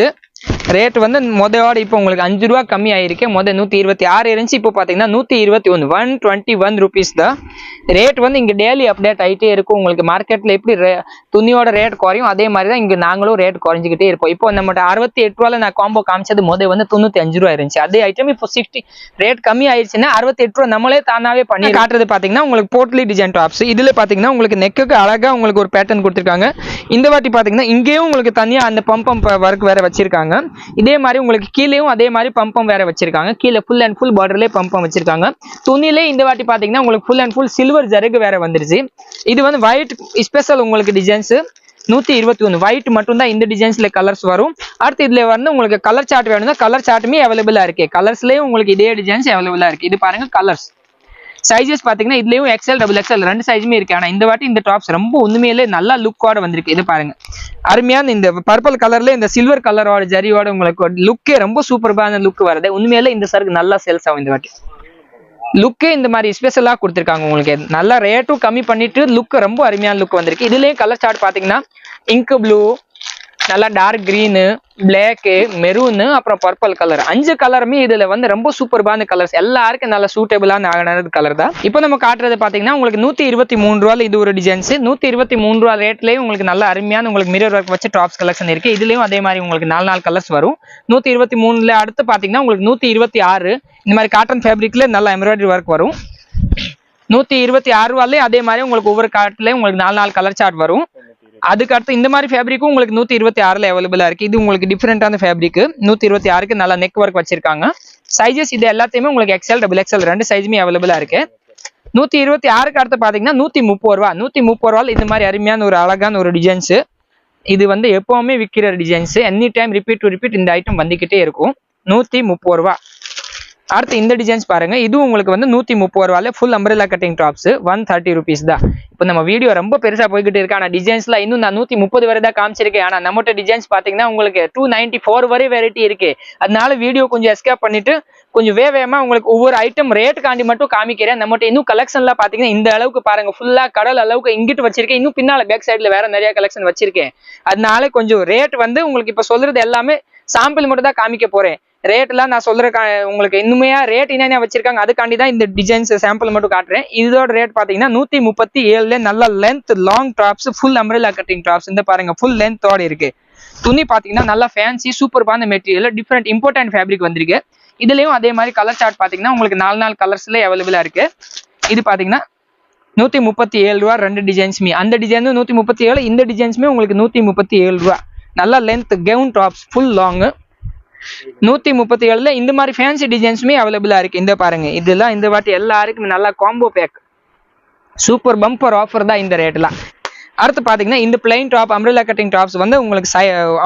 ரேட் வந்து மொதலோட இப்போ உங்களுக்கு 5 ரூபா கம்மி ஆயிருக்கு. 126 இருந்துச்சு, இப்போ பாத்தீங்கன்னா 121 121 rupees தான் ரேட். வந்து இங்க டெய்லி அப்டேட் ஆயிட்டே இருக்கும். உங்களுக்கு மார்க்கெட்ல எப்படி துணியோட ரேட் குறையும் அதே மாதிரி தான் இங்க நாங்களும் ரேட் குறைஞ்சிக்கிட்டே இருப்போம். இப்போ நம்மகிட்ட 68 ரூபாயில நான் காம்போ காமிச்சது வந்து 95 ரூபா இருந்துச்சு. அதே ஐட்டம் இப்போ 60 ரேட் கம்மி ஆயிடுச்சுன்னா 68 ரூபா நம்மளே தானாவே பண்ணி காட்டுறது. பாத்தீங்கன்னா உங்களுக்கு போட்லி டிசைன் டாப்ஸ். இதுல பாத்தீங்கன்னா உங்களுக்கு நெக்குக்கு அழகா உங்களுக்கு ஒரு பேட்டர்ன் கொடுத்துருக்காங்க. இந்த வாட்டி பாத்தீங்கன்னா இங்கேயும் உங்களுக்கு தனியா அந்த பம்பம் ஒர்க் வேற வச்சிருக்காங்க. இதே மாதிரி உங்களுக்கு கீழேயும் அதே மாதிரி பம்பம் வேற வச்சிருக்காங்க. கீழே ஃபுல் அண்ட் ஃபுல் பார்டர்லயே பம்பம் வச்சிருக்காங்க. துணிலே இந்த வாட்டி பாத்தீங்கன்னா உங்களுக்கு full and full silver Jarugu வேற வந்துருச்சு. இது வந்து ஒயிட் ஸ்பெஷல் உங்களுக்கு டிசைன்ஸ் 121 ஒயிட் மட்டும் தான் இந்த டிசைன்ஸ்ல கலர்ஸ் வரும். அடுத்து இதுல வந்து உங்களுக்கு கலர் சார்ட் வேணும்னா கலர் சார்ட்டுமே அவைலபிளா இருக்கு. கலர்ஸ்லயும் உங்களுக்கு இதே டிசைன்ஸ் அவைலபிளா இருக்கு. இது பாருங்க கலர்ஸ். சைஸஸ் பாத்தீங்கன்னா இதுலயும் எக்ஸ்எல் டபுள் எக்ஸ்எல் ரெண்டு சைஸுமே இருக்கு. ஆனா இந்த வாட்டி இந்த டாப்ஸ் ரொம்ப உண்மையிலே நல்லா லுக்கோட வந்திருக்கு. இது பாருங்க அருமையான இந்த பர்பிள் கலர்ல இந்த சில்வர் கலரோட ஜரியோட உங்களுக்கு லுக்கே ரொம்ப சூப்பரான லுக் வருது. உண்மையிலே இந்த சருக்கு நல்லா சேல்ஸ் ஆகும். இந்த வாட்டி லுக்கே இந்த மாதிரி ஸ்பெஷலா கொடுத்துருக்காங்க. உங்களுக்கு நல்லா ரேட்டும் கம்மி பண்ணிட்டு லுக் ரொம்ப அருமையான லுக் வந்திருக்கு. இதுலயும் கலர் சார்ட் பாத்தீங்கன்னா இங்க் ப்ளூ, நல்லா டார்க் கிரீனு, பிளாக்கு, மெரூனு, அப்புறம் பர்பிள் கலர் 5 கலருமே இதுல வந்து ரொம்ப சூப்பர்பான கலர்ஸ். எல்லாருக்கும் நல்ல சூட்டபிளான கலர் தான். இப்போ நம்ம காட்டுறது பாத்தீங்கன்னா உங்களுக்கு 123 ரூபாய் இது ஒரு டிசைன்ஸ். 123 ரூபாய் ரேட்லயும் உங்களுக்கு நல்ல அருமையான உங்களுக்கு மிரர் ஒர்க் வச்சு டாப்ஸ் கலெக்ஷன் இருக்கு. இதுலயும் அதே மாதிரி உங்களுக்கு 4 கலர்ஸ் வரும். 123ல அடுத்து பாத்தீங்கன்னா உங்களுக்கு 126 இந்த மாதிரி காட்டன் ஃபேப்ரிக்ல நல்ல எம்ப்ராய்டரி ஒர்க் வரும். 126 ரூபாயிலே அதே மாதிரி உங்களுக்கு ஒவ்வொரு காட்டுலயும் உங்களுக்கு 4 கலர் சார்ட் வரும். அதுக்கு அடுத்து இந்த மாதிரி ஃபேப்ரிக்கும் உங்களுக்கு 126ல அவைலபிளா இருக்கு. இது உங்களுக்கு டிஃபரெண்டான ஃபேப்ரிக். 126க்கு நல்லா நெக் ஒர்க் வச்சிருக்காங்க. சைஸஸ் இது எல்லாத்தையுமே உங்களுக்கு எக்ஸ்எல் டபுள் எக்ஸ்எல் ரெண்டு சைஸுமே அவைலபிளா இருக்கு. 126க்கு அடுத்து பாத்தீங்கன்னா 130 ரூபா. 130 ரூபாய் இந்த மாதிரி அருமையான ஒரு அழகான ஒரு டிசைன்ஸ். இது வந்து எப்பவுமே விற்கிற designs. Any time repeat to repeat இந்த ஐட்டம் வந்துகிட்டே இருக்கும். 130 ரூபா. அடுத்து இந்த டிசைன்ஸ் பாருங்க. இது உங்களுக்கு வந்து 130 ரூபாயில ஃபுல் அம்பரேலா கட்டிங் டாப்ஸ் 130 rupees தான். இப்போ நம்ம வீடியோ ரொம்ப பெருசா போய்கிட்டு இருக்கு. ஆனா டிசைன்ஸ்ல இன்னும் நான் 130 வரை தான் காமிச்சிருக்கேன். ஆனா நம்மகிட்ட டிசைன்ஸ் பாத்தீங்கன்னா உங்களுக்கு 294 வரை வெரைட்டி இருக்கு. அதனால வீடியோ கொஞ்சம் எஸ்கேப் பண்ணிட்டு கொஞ்சம் வேகமா உங்களுக்கு ஒவ்வொரு ஐட்டம் ரேட் காண்டி மட்டும் காமிக்கிறேன். நம்மகிட்ட இன்னும் கலெக்ஷன்ல பாத்தீங்கன்னா இந்த அளவுக்கு பாருங்க ஃபுல்லா கடல் அளவுக்கு இங்கிட்டு வச்சிருக்கேன். இன்னும் பின்னால பேக் சைட்ல வேற நிறைய கலெக்ஷன் வச்சிருக்கேன். அதனால கொஞ்சம் ரேட் வந்து உங்களுக்கு இப்ப சொல்றது எல்லாமே சாம்பிள் மட்டும் தான் காமிக்க போறேன். ரேட்லாம் நான் சொல்ற உங்களுக்கு இன்னுமே ரேட் என்ன வச்சிருக்காங்க அதுக்காண்டி தான் இந்த டிசைன்ஸ் சாம்பிள் மட்டும் காட்டுறேன். இதோட ரேட் பாத்தீங்கன்னா 137ல நல்ல length long tops full அம்பரேலா cutting tops. இந்த பாருங்க ஃபுல் லென்த்தோட இருக்கு. துணி பாத்தீங்கன்னா நல்லா ஃபேன்சி சூப்பர்பான மெட்டீரியல் டிஃப்ரெண்ட் இம்போர்ட்டன்ட் ஃபேப்ரிக் வந்திருக்கு. இதுலயும் அதே மாதிரி கலர் சார்ட் பாத்தீங்கன்னா உங்களுக்கு 4 கலர்ஸ்ல அவைலபிளா இருக்கு. இது பாத்தீங்கன்னா 137 ரூபா ரெண்டு டிசைன்ஸுமே. அந்த டிசைன் 137, இந்த டிசைன்ஸுமே உங்களுக்கு 137 ரூபா. நல்லா length gown tops full long 137ல இந்த மாதிரி ஃபேன்சி டிசைன்ஸுமே அவைலபிளா இருக்கு. இந்த பாருங்க இதெல்லாம் இந்த வாட்டி எல்லாருக்கும் நல்லா combo pack super bumper offer தான் இந்த ரேட்லாம். அடுத்து பாத்தீங்கன்னா இந்த plain top umbrella cutting tops வந்து உங்களுக்கு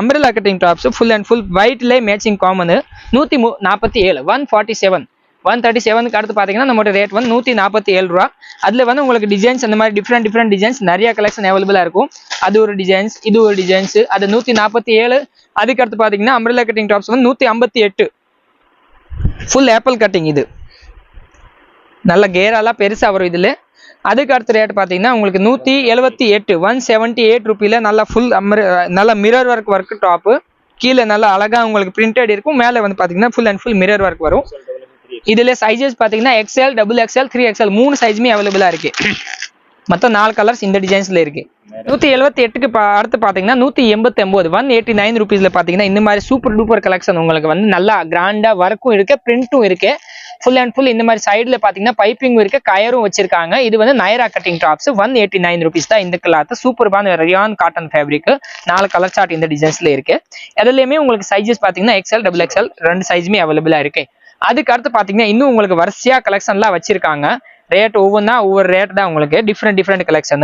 umbrella cutting tops full and full ஒயிட்ல மேட்சிங் காமன் 147 147 137க்கு அடுத்து பாத்தீங்கன்னா நம்மளோட ரேட் வந்து 147 ரூபா. அதுல வந்து உங்களுக்கு டிசைன்ஸ் அந்த மாதிரி டிஃப்ரெண்ட் டிசைன்ஸ் நிறைய கலெக்ஷன் அவைலபிளா இருக்கும். அது ஒரு டிசைன்ஸ், இது ஒரு டிசைன்ஸ். அது 147. அதுக்கு அடுத்து பாத்தீங்கன்னா அம்பரேலா கட்டிங் டாப்ஸ் வந்து 158 ஃபுல் ஆப்பிள் கட்டிங். இது நல்ல கேராலாம் பெருசா வரும் இதுல. அதுக்கு அடுத்த ரேட் பாத்தீங்கன்னா உங்களுக்கு 178 178 ரூபாயில நல்லா ஃபுல் நல்ல மிரர் ஒர்க் டாப். கீழே நல்லா அழகா உங்களுக்கு பிரிண்டட் இருக்கும். மேல வந்து பாத்தீங்கன்னா full and full mirror work வரும். இதுல சைஸஸ் பாத்தீங்கன்னா எக்ஸ்எல் டபுள் எக்ஸ்எல் 3XL 3 சைஸுமே அவைலபிளா இருக்கு. மொத்தம் 4 கலர்ஸ் இந்த டிசைன்ஸ்ல இருக்கு. 178க்கு அடுத்து பாத்தீங்கன்னா 189 189 ரூபீஸ்ல பாத்தீங்கன்னா இந்த மாதிரி சூப்பர் டூப்பர் கலெக்ஷன் உங்களுக்கு வந்து நல்லா கிராண்டா ஒர்க்கும் இருக்கு பிரிண்டும் இருக்கு. ஃபுல் அண்ட் ஃபுல் இந்த மாதிரி சைடுல பாத்தீங்கன்னா பைப்பிங் இருக்கு கயரும் வச்சிருக்காங்க. இது வந்து நைரா கட்டிங் டாப்ஸ் 189 ரூபீஸ் தான். இந்த கிளாத் சூப்பர்பான rayon cotton fabric 4 colour chart இந்த டிசைன்ஸ்ல இருக்கு. அதுலயுமே உங்களுக்கு சைஸஸ் பாத்தீங்கன்னா எக்ஸ்எல் டபுள் எக்ஸ்எல் ரெண்டு சைஸுமே அவைலபிளா இருக்கு. அதுக்கு அடுத்து பாத்தீங்கன்னா இன்னும் உங்களுக்கு வரிசையா கலெக்ஷன்லாம் வச்சிருக்காங்க. ரேட் ஒவ்வொன்றா ஒவ்வொரு ரேட் தான் உங்களுக்கு டிஃப்ரெண்ட் கலெக்ஷன்.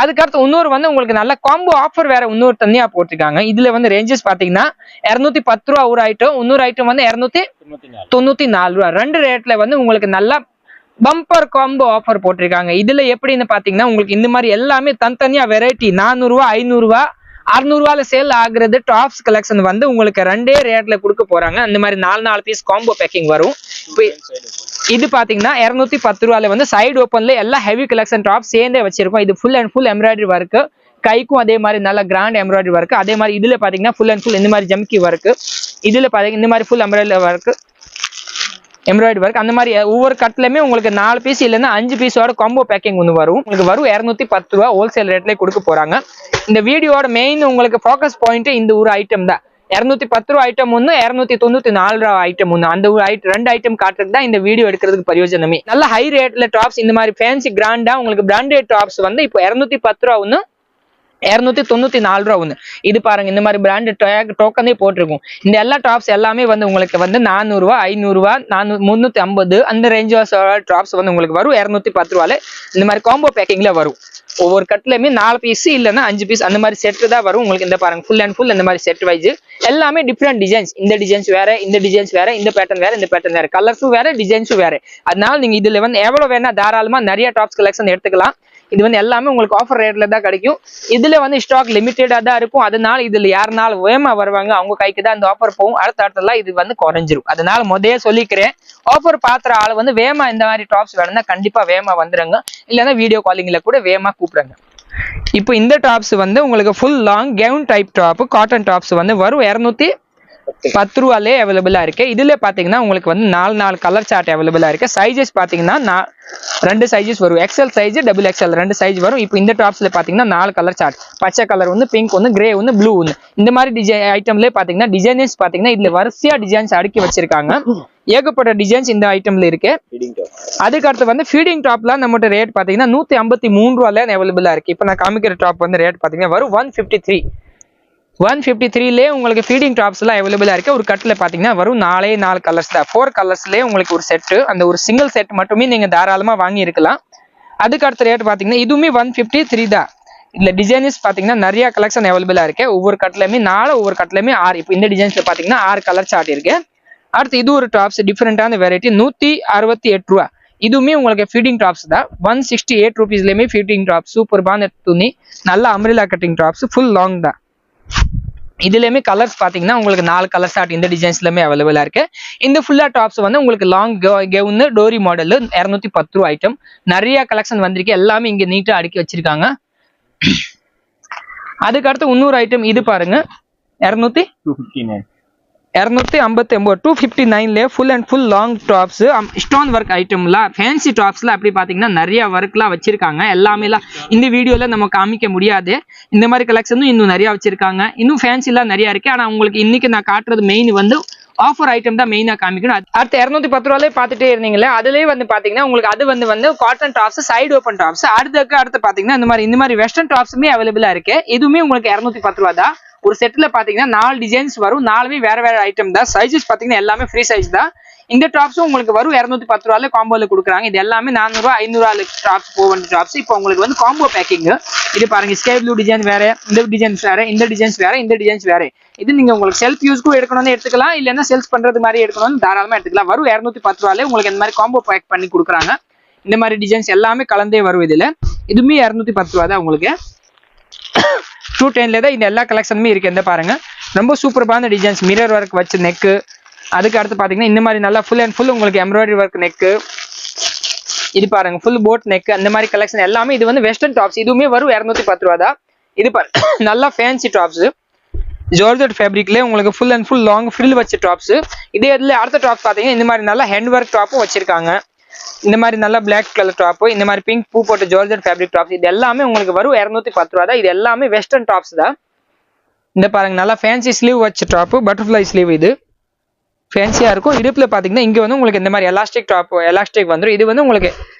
அதுக்கடுத்து இன்னொரு வந்து உங்களுக்கு நல்ல காம்போ ஆஃபர் வேற இன்னொரு தனியா போட்டிருக்காங்க. இதுல வந்து ரேஞ்சஸ் பாத்தீங்கன்னா 210 ரூபா ஒரு ஐட்டம், இன்னொரு ஐட்டம் வந்து 294 ரூபா. ரெண்டு ரேட்ல வந்து உங்களுக்கு நல்லா பம்பர் காம்போ ஆஃபர் போட்டிருக்காங்க. இதுல எப்படின்னு பாத்தீங்கன்னா உங்களுக்கு இந்த மாதிரி எல்லாமே தனித்தனியா வெரைட்டி 400 ரூபா 500 ரூபா 600 ரூபாயில சேல் ஆகுறது டாப்ஸ் கலெக்ஷன் வந்து உங்களுக்கு ரெண்டே ரேட்ல கொடுக்க போறாங்க. அந்த மாதிரி 4 பீஸ் காம்போ பேக்கிங் வரும். இது பாத்தீங்கன்னா 210 ரூபாயில வந்து சைடு ஓப்பன்ல எல்லா ஹெவி கலெக்ஷன் டாப் சேர்ந்தே வச்சிருக்கோம். இது full and full embroidery work, கைக்கும் அதே மாதிரி நல்ல கிராண்ட் எம்ப்ராய்டரி ஒர்க். அதே மாதிரி இதுல பாத்தீங்கன்னா ஃபுல் அண்ட் ஃபுல் இந்த மாதிரி ஜம்கி ஒர்க் இதுல பாத்தீங்கன்னா இந்த மாதிரி ஃபுல் எம்ப்ராய்டரி ஒர்க் அந்த மாதிரி ஒவ்வொரு கட்லயுமே உங்களுக்கு 4 பீஸ் இல்லைன்னா 5 பீஸோட காம்போ பேக்கிங் ஒன்று வரும். உங்களுக்கு வரும் 210 ரூபா ஹோல்சேல் ரேட்லேயே கொடுக்க போறாங்க. இந்த வீடியோட மெயின் உங்களுக்கு ஃபோக்கஸ் பாயிண்ட் இந்த ஒரு ஐட்டம் தான். 210 ரூபா ஐட்டம் ஒன்று, 294 ரூபா ஐட்டம் ஒன்று, அந்த ஒரு ரெண்டு ஐட்டம் காட்டுறது தான் இந்த வீடியோ எடுக்கிறதுக்கு பிரயோஜனமே. நல்ல ஹை ரேட்ல டாப்ஸ் இந்த மாதிரி ஃபேன்சி கிராண்டா உங்களுக்கு பிராண்டட் டாப்ஸ் வந்து இப்போ 210 ரூபா ஒன்று, 294 ரூபா ஒன்று. இது பாருங்க இந்த மாதிரி பிராண்ட் டோக்கனே போட்டிருக்கும். இந்த எல்லா டாப்ஸ் எல்லாமே வந்து உங்களுக்கு வந்து 400 ரூபா, 500 ரூபா, 350 அந்த ரேஞ்ச் டாப்ஸ் வந்து உங்களுக்கு வரும் 210 ரூபால. இந்த மாதிரி காம்போ பேக்கிங்ல வரும். ஒவ்வொரு கட்லயுமே 4 பீஸ் இல்லைன்னா 5 பீஸ் அந்த மாதிரி செட் தான் வரும் உங்களுக்கு. இந்த பாருங்க ஃபுல் அண்ட் ஃபுல் இந்த மாதிரி செட் வைஸ் எல்லாமே டிஃப்ரெண்ட் டிசைன்ஸ். இந்த டிசைன்ஸ் வேற, இந்த டிசைன்ஸ் வேற, இந்த பேட்டர்ன் வேற, இந்த பேட்டர்ன் வேற, கலர்ஸும் வேற, டிசைன்ஸும் வேற. அதனால நீங்க இதுல வந்து எவ்வளவு வேணா தாராளமா நிறைய டாப்ஸ் கலெக்ஷன் எடுத்துக்கலாம். இது வந்து எல்லாமே உங்களுக்கு ஆஃபர் ரேட்ல தான் கிடைக்கும். இதுல வந்து ஸ்டாக் லிமிட்டடா தான் இருக்கும். அதனால இதுல யாருனாலும் வேகமா வருவாங்க அவங்க கைக்கு தான் அந்த ஆஃபர் போகும். அடுத்தலாம் இது வந்து குறைஞ்சிரும். அதனால முதல்ல சொல்லிக்கிறேன், ஆஃபர் பாக்குற ஆள் வந்து வேகமா இந்த மாதிரி டாப்ஸ் வேணும்னா கண்டிப்பா வேகமா வந்துருங்க. இல்லைன்னா வீடியோ காலிங்ல கூட வேகமா கூப்பிடுங்க. இப்போ இந்த டாப்ஸ் வந்து உங்களுக்கு full long gown type top cotton tops வந்து வரும் 210 ரூபாலே அவைலபிளா இருக்கு. இதுல பாத்தீங்கன்னா உங்களுக்கு வந்து 4 கலர் சார்ட் அவைலபிளா இருக்கு. சைஸஸ் பாத்தீங்கன்னா 2 சைஸஸ் வரும். XL size, double XL 2 size வரும். இப்போ இந்த டாப்ஸ்ல பாத்தீங்கன்னா 4 கலர் சார்ட், பச்சை கலர் ஒன்று, பிங்க் ஒன்று, கிரே ஒன்று, ப்ளூ ஒன்று. இந்த மாதிரி டிசைன் ஐட்டம்ல பாத்தீங்கன்னா டிசைனர்ஸ் பாத்தீங்கன்னா இதுல வரிசையா டிசைன்ஸ் அடுக்கி வச்சிருக்காங்க. ஏகப்பட்ட டிசைன்ஸ் இந்த ஐட்டம்ல இருக்கு. அதுக்கு அடுத்து வந்து ஃபீடிங் டாப்ல நம்மகிட்ட ரேட் பாத்தீங்கன்னா 153 ரூபால அவைலபிளா இருக்கு. இப்போ நான் காமிக்கிற டாப் வந்து ரேட் பாத்தீங்கன்னா வரும் 153 உங்களுக்கு ஃபீடிங் டாப்ஸ் எல்லாம் அவைலபிளா இருக்கு. ஒரு கட்ல பாத்தீங்கன்னா வரும் 4 கலர்ஸ் தான். 4 கலர்ஸ்லயே உங்களுக்கு ஒரு செட், அந்த ஒரு சிங்கிள் செட் மட்டுமே நீங்க தாராளமா வாங்கி இருக்கலாம். அதுக்கு அடுத்த ரேட் பாத்தீங்கன்னா இதுவுமே 153 தான். இதுல டிசைன்ஸ் பாத்தீங்கன்னா நிறைய கலெக்ஷன் அவைலபிளா இருக்கு. ஒவ்வொரு கட்லயுமே 4, ஒவ்வொரு கட்லயுமே 6. இப்போ இந்த டிசைன்ஸ்ல பாத்தீங்கன்னா 6 கலர் சார்ட் இருக்கு. அடுத்து இது ஒரு டாப்ஸ் டிஃபரெண்டான வெரைட்டி 168 ரூபா. இதுவுமே உங்களுக்கு ஃபீடிங் டாப்ஸ் தான். 168 ரூபீஸ்லயுமே ஃபீடிங் டாப்ஸ், சூப்பர்பான துணி, நல்ல அம்ரிலா கட்டிங் டாப்ஸ், ஃபுல் லாங் தான். இதுலயுமே கலர்ஸ் பாத்தீங்கன்னா உங்களுக்கு 4 கலர் சார்ட் இந்த டிசைன்ஸ்லயுமே அவைலபிளா இருக்கு. இந்த ஃபுல்லா டாப்ஸ் வந்து உங்களுக்கு லாங் கவுன் டோரி மாடல் 210 ரூபா ஐட்டம். நிறைய கலெக்ஷன் வந்திருக்கு. எல்லாமே இங்க நீட்டா அடுக்கி வச்சிருக்காங்க. அதுக்கு அடுத்து இன்னொரு ஐட்டம் இது பாருங்க 259 full and full long tops stone work ஐட்டம்ல ஃபேன்சி டாப்ஸ்ல அப்படி பாத்தீங்கன்னா நிறைய ஒர்க்லாம் வச்சிருக்காங்க. எல்லாமே இந்த வீடியோல நம்ம காமிக்க முடியாது. இந்த மாதிரி கலெக்ஷனும் இன்னும் நிறைய வச்சிருக்காங்க. இன்னும் ஃபேன்சி எல்லாம் நிறைய இருக்கு. ஆனா உங்களுக்கு இன்னைக்கு நான் காட்டுறது மெயின் வந்து ஆஃபர் ஐட்டம் தான் மெயினா காமிக்கணும். அடுத்து 210 ரூபாயிலே பார்த்துட்டே இருந்தீங்களே, அதுலயே வந்து பாத்தீங்கன்னா உங்களுக்கு அது வந்து cotton tops, side open tops. அடுத்து பாத்தீங்கன்னா இந்த மாதிரி வெஸ்டர்ன் டாப்ஸுமே அவைலபிளா இருக்கு. இதுவுமே உங்களுக்கு 210 ரூபா தான். ஒரு செட்ல பாத்தீங்கன்னா 4 டிசைன்ஸ் வரும். 4மே வேற ஐட்டம் தான். சைஸஸ் பாத்தீங்கன்னா எல்லாமே ஃப்ரீ சைஸ் தான். இந்த டாப்ஸும் உங்களுக்கு வரும் 210 ரூபாயில காம்போல கொடுக்குறாங்க. இது எல்லாமே 400 ரூபா 500 ரூபாய் டாப்ஸ் போவன் டாப்ஸ். இப்போ உங்களுக்கு வந்து காம்போ பேக்கிங். இது பாருங்க ஸ்கை ப்ளூ டிசைன் வேற, இந்த டிசைன்ஸ் வேற, இந்த டிசைன்ஸ் வேற, இந்த டிசைன்ஸ் வேற. இது நீங்க உங்களுக்கு செல்ஃப் யூஸ்க்கும் எடுக்கணும்னு எடுத்துக்கலாம், இல்லைன்னா சேல்ஸ் பண்றது மாதிரி எடுக்கணும்னு தாராளமா எடுத்துக்கலாம். வரும் 210 ரூபாயில உங்களுக்கு இந்த மாதிரி காம்போ பேக் பண்ணி கொடுக்குறாங்க. இந்த மாதிரி டிசைன்ஸ் எல்லாமே கலந்தே வரும். இதுல இதுவுமே 210 ரூபா தான். உங்களுக்கு 210ல தான் இந்த எல்லா கலெக்ஷனுமே இருக்கு. இந்த பாருங்க ரொம்ப சூப்பரான டிசைன்ஸ், மிரர் ஒர்க் வச்சு நெக்கு. அதுக்கு அடுத்து பாத்தீங்கன்னா இந்த மாதிரி நல்லா ஃபுல் அண்ட் ஃபுல் உங்களுக்கு எம்ப்ராய்டரி ஒர்க் நெக்கு. இது பாருங்க ஃபுல் போட் நெக், அந்த மாதிரி கலெக்ஷன் எல்லாமே. இது வந்து வெஸ்டர்ன் டாப்ஸ். இதுவுமே வரும் 210 ரூபா தான். இது பாருங்க நல்லா ஃபேன்சி டாப்ஸ், ஜார்ஜெட் ஃபேப்ரிக்ல உங்களுக்கு full and full long frill வச்ச டாப்ஸ். இதே இதுல அடுத்த டாப் பாத்தீங்கன்னா இந்த மாதிரி நல்லா ஹேண்ட் ஒர்க் டாப்பும் வச்சிருக்காங்க. இந்த மாதிரி நல்லா பிளாக் கலர் டாப், இந்த மாதிரி பிங்க் பூ போட்ட ஜார்ஜெட் ஃபேப்ரிக் டாப்ஸ். இது எல்லாமே உங்களுக்கு வரும் 210 ரூபா தான். இது எல்லாமே வெஸ்டர்ன் டாப்ஸ் தான். இந்த பாருங்க நல்லா ஃபேன்சி ஸ்லீவ் வச்ச டாப், பட்டர்ஃப்ளை ஸ்லீவ். இது ஃபேன்சியா இருக்கும். இடுப்புல பாத்தீங்கன்னா இங்க வந்து உங்களுக்கு இந்த மாதிரி எலாஸ்டிக் டாப், எலாஸ்டிக் வந்துடும். இது வந்து உங்களுக்கு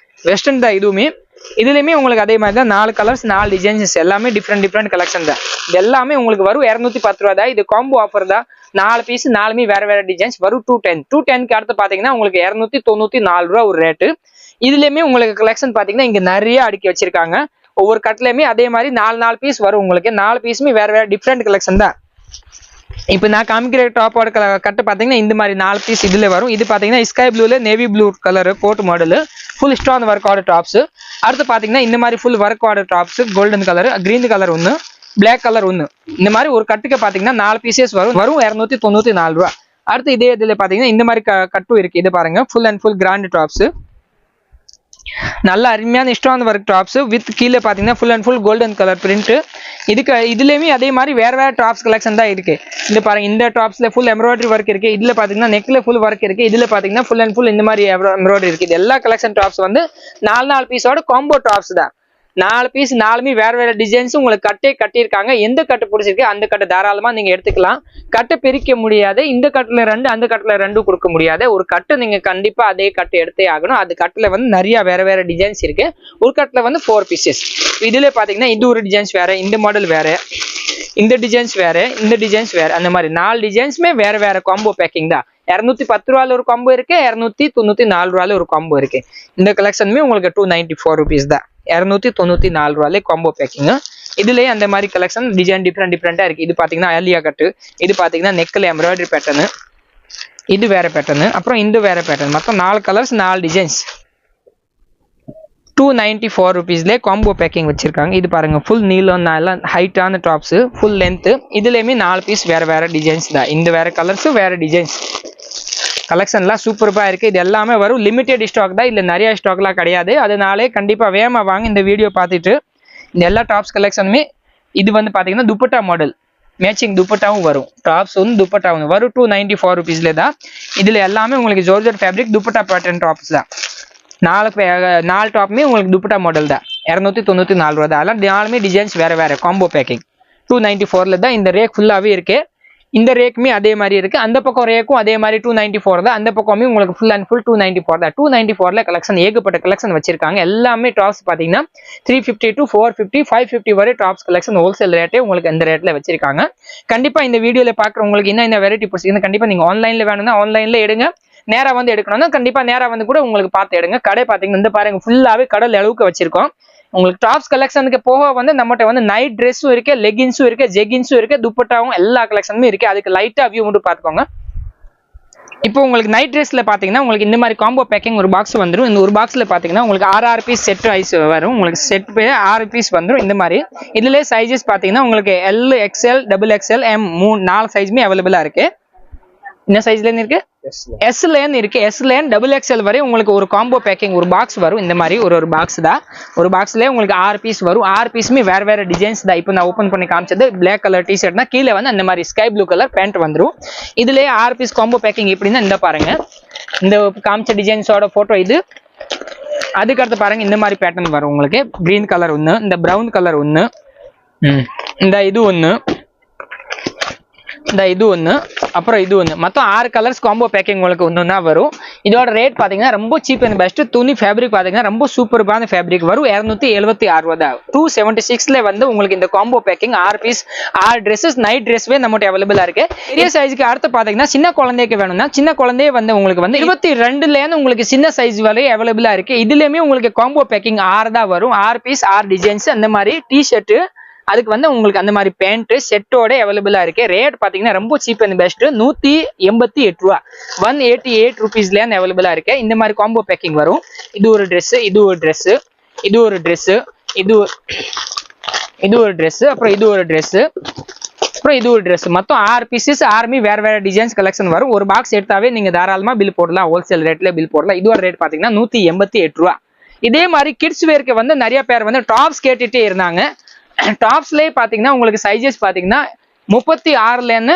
வெஸ்டர்ன் தான். இதுவுமே இதுலயுமே உங்களுக்கு அதே மாதிரி தான் 4 கலர்ஸ் 4 டிசைன்ஸ் எல்லாமே டிஃப்ரெண்ட் கலெக்ஷன் தான். இது எல்லாமே உங்களுக்கு வரும் 210 ரூபா தான். இது காம்போ ஆஃபர் தான். 4 பீஸ் 4மே வேற டிசைன்ஸ் வரும். 210க்கு அடுத்து பாத்தீங்கன்னா உங்களுக்கு 294 ரூபா ஒரு ரேட்டு. இதுலயுமே உங்களுக்கு கலெக்ஷன் பாத்தீங்கன்னா இங்க நிறைய அடுக்கி வச்சிருக்காங்க. ஒவ்வொரு கட்லயுமே அதே மாதிரி 4 பீஸ் வரும். உங்களுக்கு 4 பீஸுமே வேற டிஃப்ரெண்ட் கலெக்ஷன் தான். இப்போ நான் காமிக்கிற டாப்போட கட்டு பாத்தீங்கன்னா இந்த மாதிரி 4 பீஸ் இதுல வரும். இது பாத்தீங்கன்னா ஸ்கை ப்ளூல navy blue colour coat model, full stone work order tops. அடுத்து பாத்தீங்கன்னா இந்த மாதிரி full work order tops, golden colour, green colour ஒன்று, பிளாக் கலர் ஒன்று. இந்த மாதிரி ஒரு கட்டுக்கு பாத்தீங்கன்னா 4 பீசஸ் வரும் 294 ரூபா. அடுத்து இதே இதுல பாத்தீங்கன்னா இந்த மாதிரி கட்டும் இருக்கு. இது பாருங்க full and full grand tops, நல்ல அருமையான ஸ்டோன் ஒர்க் டாப்ஸ் வித் கீழே பாத்தீங்கன்னா full and full golden colour print. இதுலயுமே அதே மாதிரி வேற டாப்ஸ் கலெக்ஷன் தான் இருக்கு. இந்த பாருங்க, இந்த டாப்ஸ்ல ஃபுல் எம்ப்ராய்டரி ஒர்க் இருக்கு. இதுல பாத்தீங்கன்னா நெக்ல ஃபுல் ஒர்க் இருக்கு. இதுல பாத்தீங்கன்னா ஃபுல் அண்ட் ஃபுல் இந்த மாதிரி எம்ப்ராய்டரி இருக்கு. இது எல்லா கலெக்ஷன் டாப்ஸ் வந்து 4 பீஸோட காம்போ டாப்ஸ் தான். 4 பீஸ் 4மே வேற டிசைன்ஸ் உங்களுக்கு கட்டியிருக்காங்க. எந்த கட்டு பிடிச்சிருக்கு அந்த கட்டை தாராளமா நீங்க எடுத்துக்கலாம். கட்டை பிரிக்க முடியாது. இந்த கட்டுல 2 அந்த கட்டுல 2 கொடுக்க முடியாது. ஒரு கட்டு நீங்க கண்டிப்பா அதே கட்டு எடுத்தே ஆகணும். அது கட்டுல வந்து நிறைய வேற டிசைன்ஸ் இருக்கு. ஒரு கட்டுல வந்து 4 பீசஸ். இதுல பாத்தீங்கன்னா இது ஒரு டிசைன்ஸ் வேற, இந்த மாடல் வேற, இந்த டிசைன்ஸ் வேற, இந்த டிசைன்ஸ் வேற, அந்த மாதிரி 4 டிசைன்ஸ்மே வேற காம்போ பேக்கிங் தான். 210 ரூபாயில ஒரு காம்போ இருக்கு, 294 ரூபாயில ஒரு காம்போ இருக்கு. இந்த கலெக்ஷனுமே உங்களுக்கு 294 rupees தான். 294 ரூபாயில காம்போ பேக்கிங். இதுலயே அந்த மாதிரி கலெக்ஷன் டிசைன் டிஃப்ரெண்டா இருக்கு. இது பாத்தீங்கன்னா ஆலியா கட்டு, இது பாத்தீங்கன்னா நெக்ல எம்ப்ராய்டரி பேட்டர்ன், இது வேற பேட்டர்ன், அப்புறம் இந்த வேற பேட்டர்ன். மொத்தம் 4 கலர்ஸ் 4 டிசைன்ஸ். 294 rupeesல காம்போ பேக்கிங் வச்சிருக்காங்க. இது பாருங்க, ஃபுல் நீளம், நல்ல ஹைட்டான டாப்ஸ், ஃபுல் லென்த். இதுலயுமே 4 பீஸ் வேற டிசைன்ஸ் தான். இந்த வேற கலர்ஸ் வேற டிசைன்ஸ். கலெக்ஷன்லாம் சூப்பர்பா இருக்கு. இது எல்லாமே வரும் லிமிடெட் ஸ்டாக் தான், இல்ல நிறைய ஸ்டாக்லாம் கிடையாது. அதனாலே கண்டிப்பா வேகமா வாங்க இந்த வீடியோ பார்த்துட்டு. இந்த எல்லா டாப்ஸ் கலெக்ஷனுமே இது வந்து பாத்தீங்கன்னா துப்பட்டா மாடல், மேட்சிங் துப்பட்டாவும் வரும். டாப்ஸ் வந்து துப்பட்டாவும் வரும். 294 rupeesல தான். இதுல எல்லாமே உங்களுக்கு georgette fabric dupatta pattern tops தான். 4 டாப்புமே உங்களுக்கு துப்பட்டா மாடல் தான். 294 ரூபா தான். அதெல்லாம் 4மே டிசைன்ஸ் வேற காம்போ பேக்கிங். 294ல தான். இந்த ரேக் ஃபுல்லாவே இருக்கு. இந்த ரேக்குமே அதே மாதிரி இருக்கு. அந்த பக்கம் ரேக்கும் அதே மாதிரி 294 தான். அந்த பக்கமே உங்களுக்கு ஃபுல் அண்ட் ஃபுல் 294 தான். 294ல கலெக்ஷன் ஏகப்பட்ட கலெக்ஷன் வச்சிருக்காங்க. எல்லாமே டாப்ஸ் பாத்தீங்கன்னா 350 to 450 550 வரை டாப்ஸ் கலெக்ஷன் ஹோல்சேல் ரேட்டே உங்களுக்கு இந்த ரேட்ல வச்சிருக்காங்க. கண்டிப்பா இந்த வீடியோல பாக்குறவங்களுக்கு என்ன வெரைட்டி பிடிச்சிருக்கு கண்டிப்பா நீங்க ஆன்லைன்ல வேணும்னா ஆன்லைன்ல எடுங்க. நேரா வந்து எடுக்கணும்னா கண்டிப்பா நேரா வந்து கூட உங்களுக்கு பார்த்து எடுங்க. கடை பாத்தீங்கன்னா இந்த பாருங்க, ஃபுல்லாவே கடல் அளவுக்கு வச்சிருக்கோம். உங்களுக்கு டாப்ஸ் கலெக்ஷனுக்கு போக வந்து நம்மகிட்ட வந்து நைட் ட்ரெஸ்ஸும் இருக்கு, லெகின்ஸும் இருக்கு, ஜெகின்ஸும் இருக்கு, துப்பட்டாவும் எல்லா கலெக்ஷனுமே இருக்கு. அதுக்கு லைட்டா வியூ மட்டும் பாத்துக்கோங்க. இப்போ உங்களுக்கு நைட் ட்ரெஸ்ல பாத்தீங்கன்னா உங்களுக்கு இந்த மாதிரி காம்போ பேக்கிங் ஒரு பாக்ஸ் வந்துடும். இந்த ஒரு பாக்ஸ்ல பாத்தீங்கன்னா உங்களுக்கு 6 பீஸ் செட் வைஸ் வரும். உங்களுக்கு செட் 6 பீஸ் வந்துடும். இந்த மாதிரி இதுல சைஸஸ் பாத்தீங்கன்னா உங்களுக்கு L, XL, XXL, M 4 சைஸ்மே அவைலபிளா இருக்கு. என்ன சைஸ்ல இருக்கு? S லேன் இருக்கு. S லேன் XXL வரை உங்களுக்கு ஒரு காம்போ பேக்கிங் ஒரு பாக்ஸ் வரும். இந்த மாதிரி ஒரு பாக்ஸ் தான். ஒரு பாக்ஸ்ல உங்களுக்கு 6 பீஸ் வரும். 6 பீஸுமே வேற டிசைன்ஸ் தான். இப்போ நான் ஓபன் பண்ணி காமிச்சது பிளாக் கலர் டிஷர்ட்னா கீழே வந்து அந்த மாதிரி ஸ்கை ப்ளூ கலர் பேண்ட் வந்துடும். இதுலயே 6 பீஸ் காம்போ பேக்கிங் எப்படின்னா இந்த பாருங்க, இந்த காமிச்ச டிசைன்ஸோட போட்டோ இது. அதுக்கடுத்து பாருங்க, இந்த மாதிரி பேட்டர்ன் வரும் உங்களுக்கு. கிரீன் கலர் ஒன்று, இந்த பிரவுன் கலர் ஒன்று, இந்த இது ஒன்று, இந்த இது ஒன்று, அப்புறம் இது ஒன்று. மொத்தம் 6 கலர்ஸ் காம்போ பேக்கிங் உங்களுக்கு ஒன்று வரும். இதோட ரேட் பார்த்தீங்கன்னா ரொம்ப சீப் அண்ட் பெஸ்ட். துணி ஃபேப்ரிக் பார்த்தீங்கன்னா ரொம்ப சூப்பர்பான ஃபேப்ரிக் வரும். 276 ரூபா தான். 276ல வந்து உங்களுக்கு இந்த combo packing 6 piece 6 dresses night ட்ரெஸ்வே நம்மகிட்ட அவைலபிளா இருக்கு. பெரிய சைஸுக்கு அடுத்து பார்த்தீங்கன்னா சின்ன குழந்தைக்கு வேணும்னா சின்ன குழந்தையே வந்து உங்களுக்கு வந்து 22லேருந்து உங்களுக்கு சின்ன சைஸ் வரை அவைலபிளா இருக்கு. இதுலயுமே உங்களுக்கு காம்போ பேக்கிங் 6 தான் வரும். 6 பீஸ் 6 டிசைன்ஸ். அந்த மாதிரி டிஷர்ட், அதுக்கு வந்து உங்களுக்கு அந்த மாதிரி பேண்ட் செட்டோட அவைலபிளா இருக்கு. ரேட் பாத்தீங்கன்னா ரொம்ப சீப் அண்ட் பெஸ்ட். 188 ரூபா, 188 rupeesல அவைலபிளா இருக்கு. இந்த மாதிரி காம்போ பேக்கிங் வரும். இது ஒரு Dress, இது ஒரு Dress, இது ஒரு Dress, இது ஒரு Dress, அப்புறம் இது ஒரு Dress, அப்புறம் இது ஒரு Dress. மொத்தம் 6 பீசஸ் 6மே வேற டிசைன்ஸ் கலெக்ஷன் வரும். ஒரு பாக்ஸ் எடுத்தாவே நீங்க தாராளமா பில் போடலாம். ஹோல்சேல் ரேட்ல பில் போடலாம். இதோட ரேட் பாத்தீங்கன்னா 188 ரூபா. இதே மாதிரி கிட்ஸ் வேர்க்கு வந்து நிறைய பேர் வந்து டாப்ஸ் கேட்டுட்டே இருந்தாங்க. டாப்ஸ்லயே பாத்தீங்கன்னா உங்களுக்கு சைஸஸ் பாத்தீங்கன்னா 36லேருந்து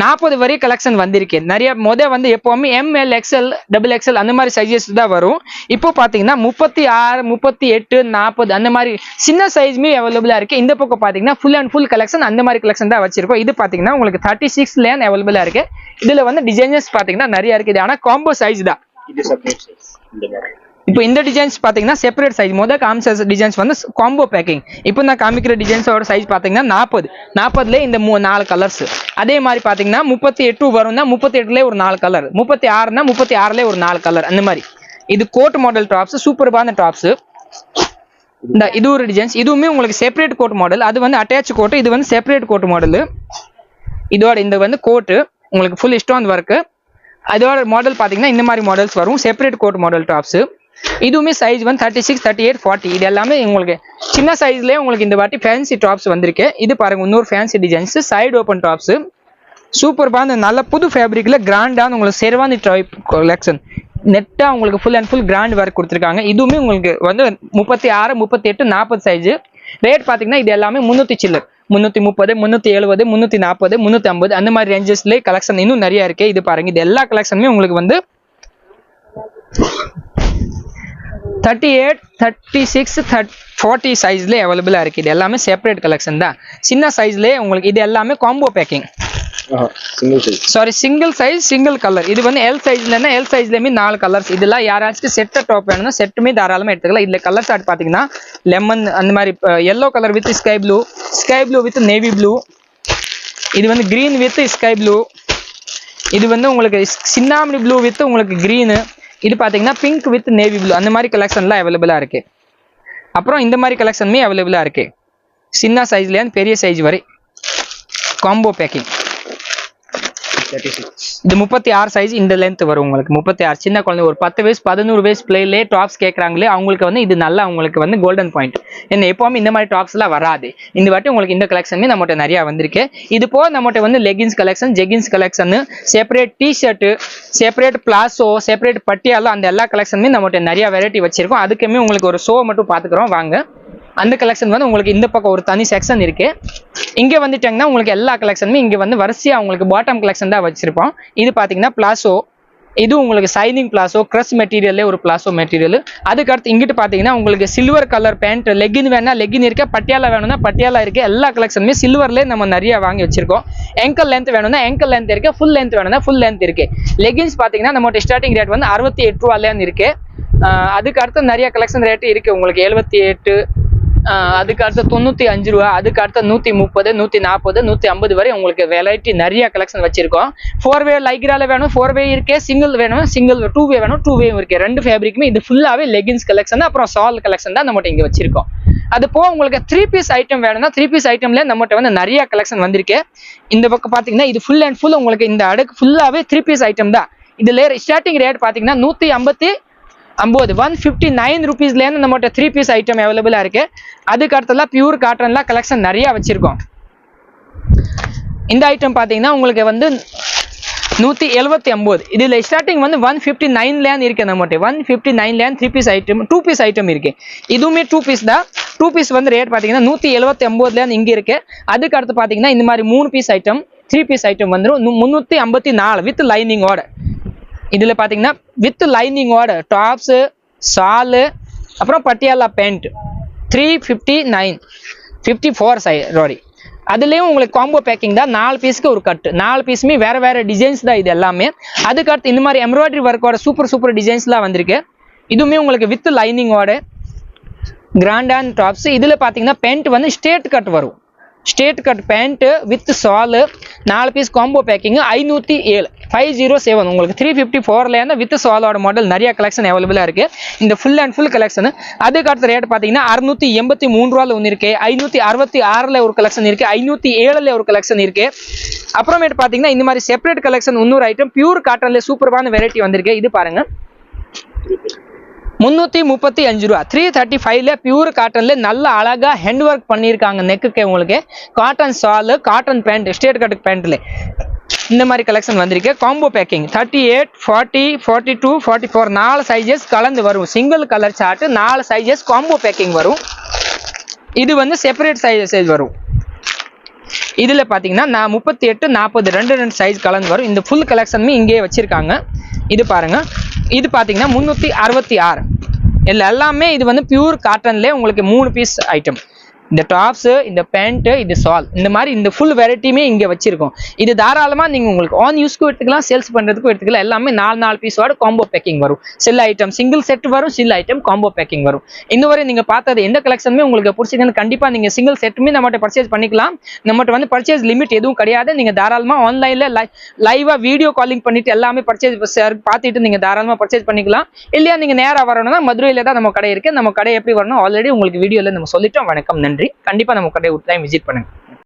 40 வரை கலெக்ஷன் வந்திருக்கு. நிறைய வந்து எப்பவுமே ML, XL, XXL அந்த மாதிரி சைஸஸ் தான் வரும். இப்போ பாத்தீங்கன்னா 36, 38, 40 அந்த மாதிரி சின்ன சைஸ்மே அவைலபிளா இருக்கு. இந்த பக்கம் பாத்தீங்கன்னா ஃபுல் அண்ட் ஃபுல் கலெக்ஷன் அந்த மாதிரி கலெக்ஷன் தான் வச்சிருக்கோம். இது பாத்தீங்கன்னா உங்களுக்கு 36லேருந்து அவைலபிளா இருக்கு. இதுல வந்து டிசைன்ஸ் பாத்தீங்கன்னா நிறைய இருக்கு. ஆனா காம்போ சைஸ் தான். இப்போ இந்த டிசைன்ஸ் பாத்தீங்கன்னா செப்பரேட் சைஸ். முதல் காமிச்ச டிசைன்ஸ் வந்து காம்போ பேக்கிங். இப்போ நான் காமிக்கிற டிசைன்ஸோட சைஸ் பாத்தீங்கன்னா 40ல இந்த 4 கலர்ஸ். அதே மாதிரி பாத்தீங்கன்னா 38 வரும்னா 38ல ஒரு 4 கலர், 36னா 36ல ஒரு 4 கலர். அந்த மாதிரி இது கோட் மாடல் டாப்ஸ், சூப்பர்பான டாப்ஸ். இந்த இது ஒரு டிசைன்ஸ். இதுவுமே உங்களுக்கு செப்பரேட் கோட் மாடல். அது வந்து அட்டாச் கோட், இது வந்து செப்பரேட் கோட் மாடல். இதோட இந்த வந்து கோட் உங்களுக்கு ஃபுல் ஸ்டோன் ஒர்க். அதோட மாடல் பாத்தீங்கன்னா இந்த மாதிரி மாடல்ஸ் வரும். Separate code model tops. இதுவுமே சைஸ் வந்து 36, 38, 40. இது எல்லாமே உங்களுக்கு சின்ன சைஸ்லயே உங்களுக்கு இந்த வாட்டி ஃபேன்சி டாப்ஸ் வந்திருக்கு. இது பாருங்க, இன்னொரு fancy designs side open tops. சூப்பர்பான நல்ல புது ஃபேப்ரிக்ல கிராண்டான உங்களுக்கு செர்வானி டைப் கலெக்ஷன். நெட்டா உங்களுக்கு full and full grand work கொடுத்துருக்காங்க. இதுவுமே உங்களுக்கு வந்து 36, 38, 40 சைஸ். ரேட் பாத்தீங்கன்னா இது எல்லாமே 300 சில்லர், 330, 370, 340, 350 அந்த மாதிரி ரேஞ்சஸ்ல கலெக்ஷன் இன்னும் நிறைய இருக்கு. இது பாருங்க, இது எல்லா கலெக்ஷனுமே உங்களுக்கு வந்து 38, 36, 40 சைஸ்ல அவைலபிளா இருக்கு. இது எல்லாமே செப்பரேட் கலெக்ஷன் தான். சின்ன சைஸ்ல உங்களுக்கு இது எல்லாமே combo packing, single size single colour. இது வந்து எல் சைஸ்லன்னா எல் சைஸ்லயுமே 4 கலர்ஸ். இதெல்லாம் யாராச்சும் செட் டாப் வேணும்னா செட்டுமே தாராளமா எடுத்துக்கலாம். இதுல கலர் சார்ட் பாத்தீங்கன்னா லெமன் அந்த மாதிரி, yellow colour with sky blue with navy blue, இது வந்து கிரீன் வித் ஸ்கை ப்ளூ, இது வந்து உங்களுக்கு சின்னாமணி ப்ளூ வித் உங்களுக்கு கிரீனு, இது பாத்தீங்கன்னா பிங்க் வித் நேவி ப்ளூ அந்த மாதிரி கலெக்ஷன்லாம் அவைலபிளா இருக்கு. அப்புறம் இந்த மாதிரி கலெக்ஷனுமே அவைலபிளா இருக்கு, சின்ன சைஸ்ல இருந்து பெரிய சைஸ் வரை காம்போ பேக்கிங். இது 36 சைஸ் இந்த லென்த் வரும் உங்களுக்கு. 36 சின்ன குழந்தை ஒரு 10 வயசு 11 வயசு பிளேலே டாப்ஸ் கேட்கறாங்களே அவங்களுக்கு வந்து இது நல்லா உங்களுக்கு வந்து கோல்டன் பாயிண்ட். என்ன எப்பவுமே இந்த மாதிரி டாப்ஸ் எல்லாம் வராது. இந்த வாட்டி உங்களுக்கு இந்த கலெக்ஷனுமே நம்மகிட்ட நிறைய வந்திருக்கு. இது போக நம்மகிட்ட வந்து leggings collection, jeggings collection, separate T-shirt, separate palazzo, separate Patiala அந்த எல்லா கலெக்ஷனுமே நம்மகிட்ட நிறைய வெரைட்டி வச்சிருக்கோம். அதுக்குமே உங்களுக்கு ஒரு ஷோ மட்டும் பாத்துக்கிறோம் வாங்க. அந்த கலெக்ஷன் வந்து உங்களுக்கு இந்த பக்கம் ஒரு தனி செக்ஷன் இருக்கு. இங்க வந்துட்டாங்கன்னா உங்களுக்கு எல்லா கலெக்ஷனுமே இங்க வந்து வரிசையா உங்களுக்கு பாட்டம் கலெக்ஷன் தான் வச்சிருப்போம். இது பாத்தீங்கன்னா பிளாசோ, இது உங்களுக்கு சைனிங் பிளாசோ, கிரஸ் மெட்டீரியல்ல ஒரு பிளாசோ மெட்டீரியல். அதுக்கு அடுத்து இங்கிட்டு பாத்தீங்கன்னா உங்களுக்கு சில்வர் கலர் பேண்ட், லெகின் வேணா லெகின் இருக்கு, பட்டியாலா வேணும்னா பட்டியாலா இருக்கு. எல்லா கலெக்ஷனுமே சில்வர்ல நம்ம நிறைய வாங்கி வச்சிருக்கோம். ஏங்கல் லென்த் வேணும்னா ஏங்கல் லென்த் இருக்கு, ஃபுல் லென்த் வேணும்னா ஃபுல் லென்த் இருக்கு. லெகின்ஸ் பாத்தீங்கன்னா நம்ம ஸ்டார்டிங் ரேட் வந்து 68 ரூபாயில இருக்கு. அதுக்கு அடுத்து நிறைய கலெக்ஷன் ரேட் இருக்கு உங்களுக்கு 78, அதுக்கு அடுத்து 95 ரூபா, அதுக்கு அடுத்து 130, 140, 150 வரை உங்களுக்கு வெரைட்டி நிறைய கலெக்ஷன் வச்சிருக்கோம். 4 வே லைக்ரால வேணும் 4 வே இருக்கு, சிங்கிள் வேணும் சிங்கிள், 2 வே வேணும் 2 வே இருக்கு. ரெண்டு ஃபேப்ரிக்குமே இது ஃபுல்லாவே லெகின்ஸ் கலெக்ஷன், அப்புறம் சால் கலெக்ஷன் தான் நம்ம இங்க வச்சிருக்கோம். அது போக உங்களுக்கு 3 பீஸ் ஐட்டம் வேணும்னா 3 பீஸ் ஐட்டம்ல நம்மகிட்ட வந்து நிறைய கலெக்ஷன் வந்திருக்கு. இந்த பக்கம் பாத்தீங்கன்னா இது ஃபுல் அண்ட் ஃபுல் உங்களுக்கு இந்த அடுக்கு ஃபுல்லாவே 3 பீஸ் ஐட்டம் தான். இதுல ஸ்டார்டிங் ரேட் பாத்தீங்கன்னா 159 159 ருபீஸ்ல இருந்து நம்மகிட்ட 3 பீஸ் ஐட்டம் அவைலபிளா இருக்கு. அதுக்கு அடுத்தலாம் பியூர் காட்டன்ல கலெக்ஷன் நிறைய வச்சிருக்கோம். இந்த ஐட்டம் பாத்தீங்கன்னா உங்களுக்கு வந்து 179. இதுல ஸ்டார்டிங் வந்து 159ல இருந்து இருக்கு நம்மகிட்ட. 159ல இருந்து 3 பீஸ் ஐட்டம் 2 பீஸ் ஐட்டம் இருக்கு. இதுவுமே 2 பீஸ் தான். 2 பீஸ் வந்து ரேட் பாத்தீங்கன்னா 179ல இருந்து இங்க இருக்கு. அதுக்கு அடுத்து பாத்தீங்கன்னா இந்த மாதிரி 3 பீஸ் ஐட்டம் 3 பீஸ் ஐட்டம் வந்துரும் 354 வித் லைனிங்கோட. இதுல பாத்தீங்கன்னா வித் லைனிங்கோட டாப்ஸ், சால், அப்புறம் பட்டியாலா பேண்ட் 359 54 சாரி. அதுலயும் உங்களுக்கு காம்போ பேக்கிங் தான். 4 பீஸ்க்கு ஒரு கட், 4 பீஸுமே வேற வேற டிசைன்ஸ் தான் இது எல்லாமே. அதுக்கு அடுத்து இந்த மாதிரி எம்ப்ராய்டரி ஒர்க்கோட சூப்பர் டிசைன்ஸ்லாம் வந்திருக்கு. இதுவுமே உங்களுக்கு வித் லைனிங்கோட கிராண்டான டாப்ஸ். இதுல பாத்தீங்கன்னா பேண்ட் வந்து ஸ்ட்ரெயிட் கட் வரும், ஸ்ட்ரெயிட் கட் பேண்ட் வித் சால், 4 பீஸ் காம்போ பேக்கிங் 507 உங்களுக்கு 354ல இருந்து வித் சாலோட மாடல் நிறைய கலெக்ஷன் அவைலபிளா இருக்கு. இந்த ஃபுல் அண்ட் ஃபுல் கலெக்ஷன். அதுக்கு அடுத்த ரேட் பாத்தீங்கன்னா 683 ரூபாயில ஒன்று இருக்கு, 566ல ஒரு கலெக்ஷன் இருக்கு, 507ல ஒரு கலெக்ஷன் இருக்கு. அப்புறமேட்டு பாத்தீங்கன்னா இந்த மாதிரி செப்பரேட் கலெக்ஷன் இன்னொரு ஐட்டம் பியூர் காட்டன்ல சூப்பரான வெரைட்டி வந்திருக்கு. இது பாருங்க 335 ரூபா, 335ல பியூர் காட்டன்ல நல்ல அழகா ஹேண்ட் ஒர்க் பண்ணிருக்காங்க. நெக்குக்கு உங்களுக்கு cotton shawl, cotton pant, straight cut பேண்ட்ல இந்த மாதிரி கலெக்ஷன் வந்திருக்கு. காம்போ பேக்கிங் 38, 40, 42, 44 4 சைஸஸ் கலந்து வரும். Single colour chart 4 sizes combo packing வரும். இது வந்து செப்பரேட் சைஸ் வரும். இதுல பாத்தீங்கன்னா 38, 40 ரெண்டு சைஸ் கலந்து வரும். இந்த ஃபுல் கலெக்ஷனுமே இங்கே வச்சிருக்காங்க. இது பாருங்க, இது பாத்தீங்கன்னா 366. எல்லாமே இது வந்து பியூர் காட்டன்ல உங்களுக்கு 3 பீஸ் ஐட்டம். இந்த டாப்ஸ், இந்த பேண்ட், இது சால், இந்த மாதிரி இந்த ஃபுல் வெரைட்டியுமே இங்க வச்சிருக்கோம். இது தாராளமா நீங்க உங்களுக்கு ஆன் யூஸ்க்கு எடுத்துக்கலாம், சேல்ஸ் பண்றதுக்கும் எடுத்துக்கலாம். எல்லாமே 4 பீஸோட காம்போ பேக்கிங் வரும். சில ஐட்டம் சிங்கிள் செட் வரும், சில ஐட்டம் காம்போ பேக்கிங் வரும். இந்த வரை நீங்க பார்த்தது எந்த கலெக்ஷனுமே உங்களுக்கு பிடிச்சிருக்குன்னு கண்டிப்பா நீங்க சிங்கிள் செட்டுமே நம்மகிட்ட பர்ச்சேஸ் பண்ணிக்கலாம். நம்மகிட்ட வந்து பர்ச்சேஸ் லிமிட் எதுவும் கிடையாது. நீங்க தாராளமா ஆன்லைன்ல லைவா வீடியோ காலிங் பண்ணிட்டு எல்லாமே பர்ச்சேஸ் பார்த்துட்டு நீங்க தாராளமா பர்ச்சேஸ் பண்ணிக்கலாம். இல்லையா நீங்க நேரா வரணும்னா மதுரையில தான் நம்ம கடை இருக்கு. நம்ம கடை எப்படி வரணும் ஆல்ரெடி உங்களுக்கு வீடியோல நம்ம சொல்லிட்டோம். வணக்கம், நன்றி. கண்டிப்பா நம்ம கடை விட்டு விசிட் பண்ணுங்க.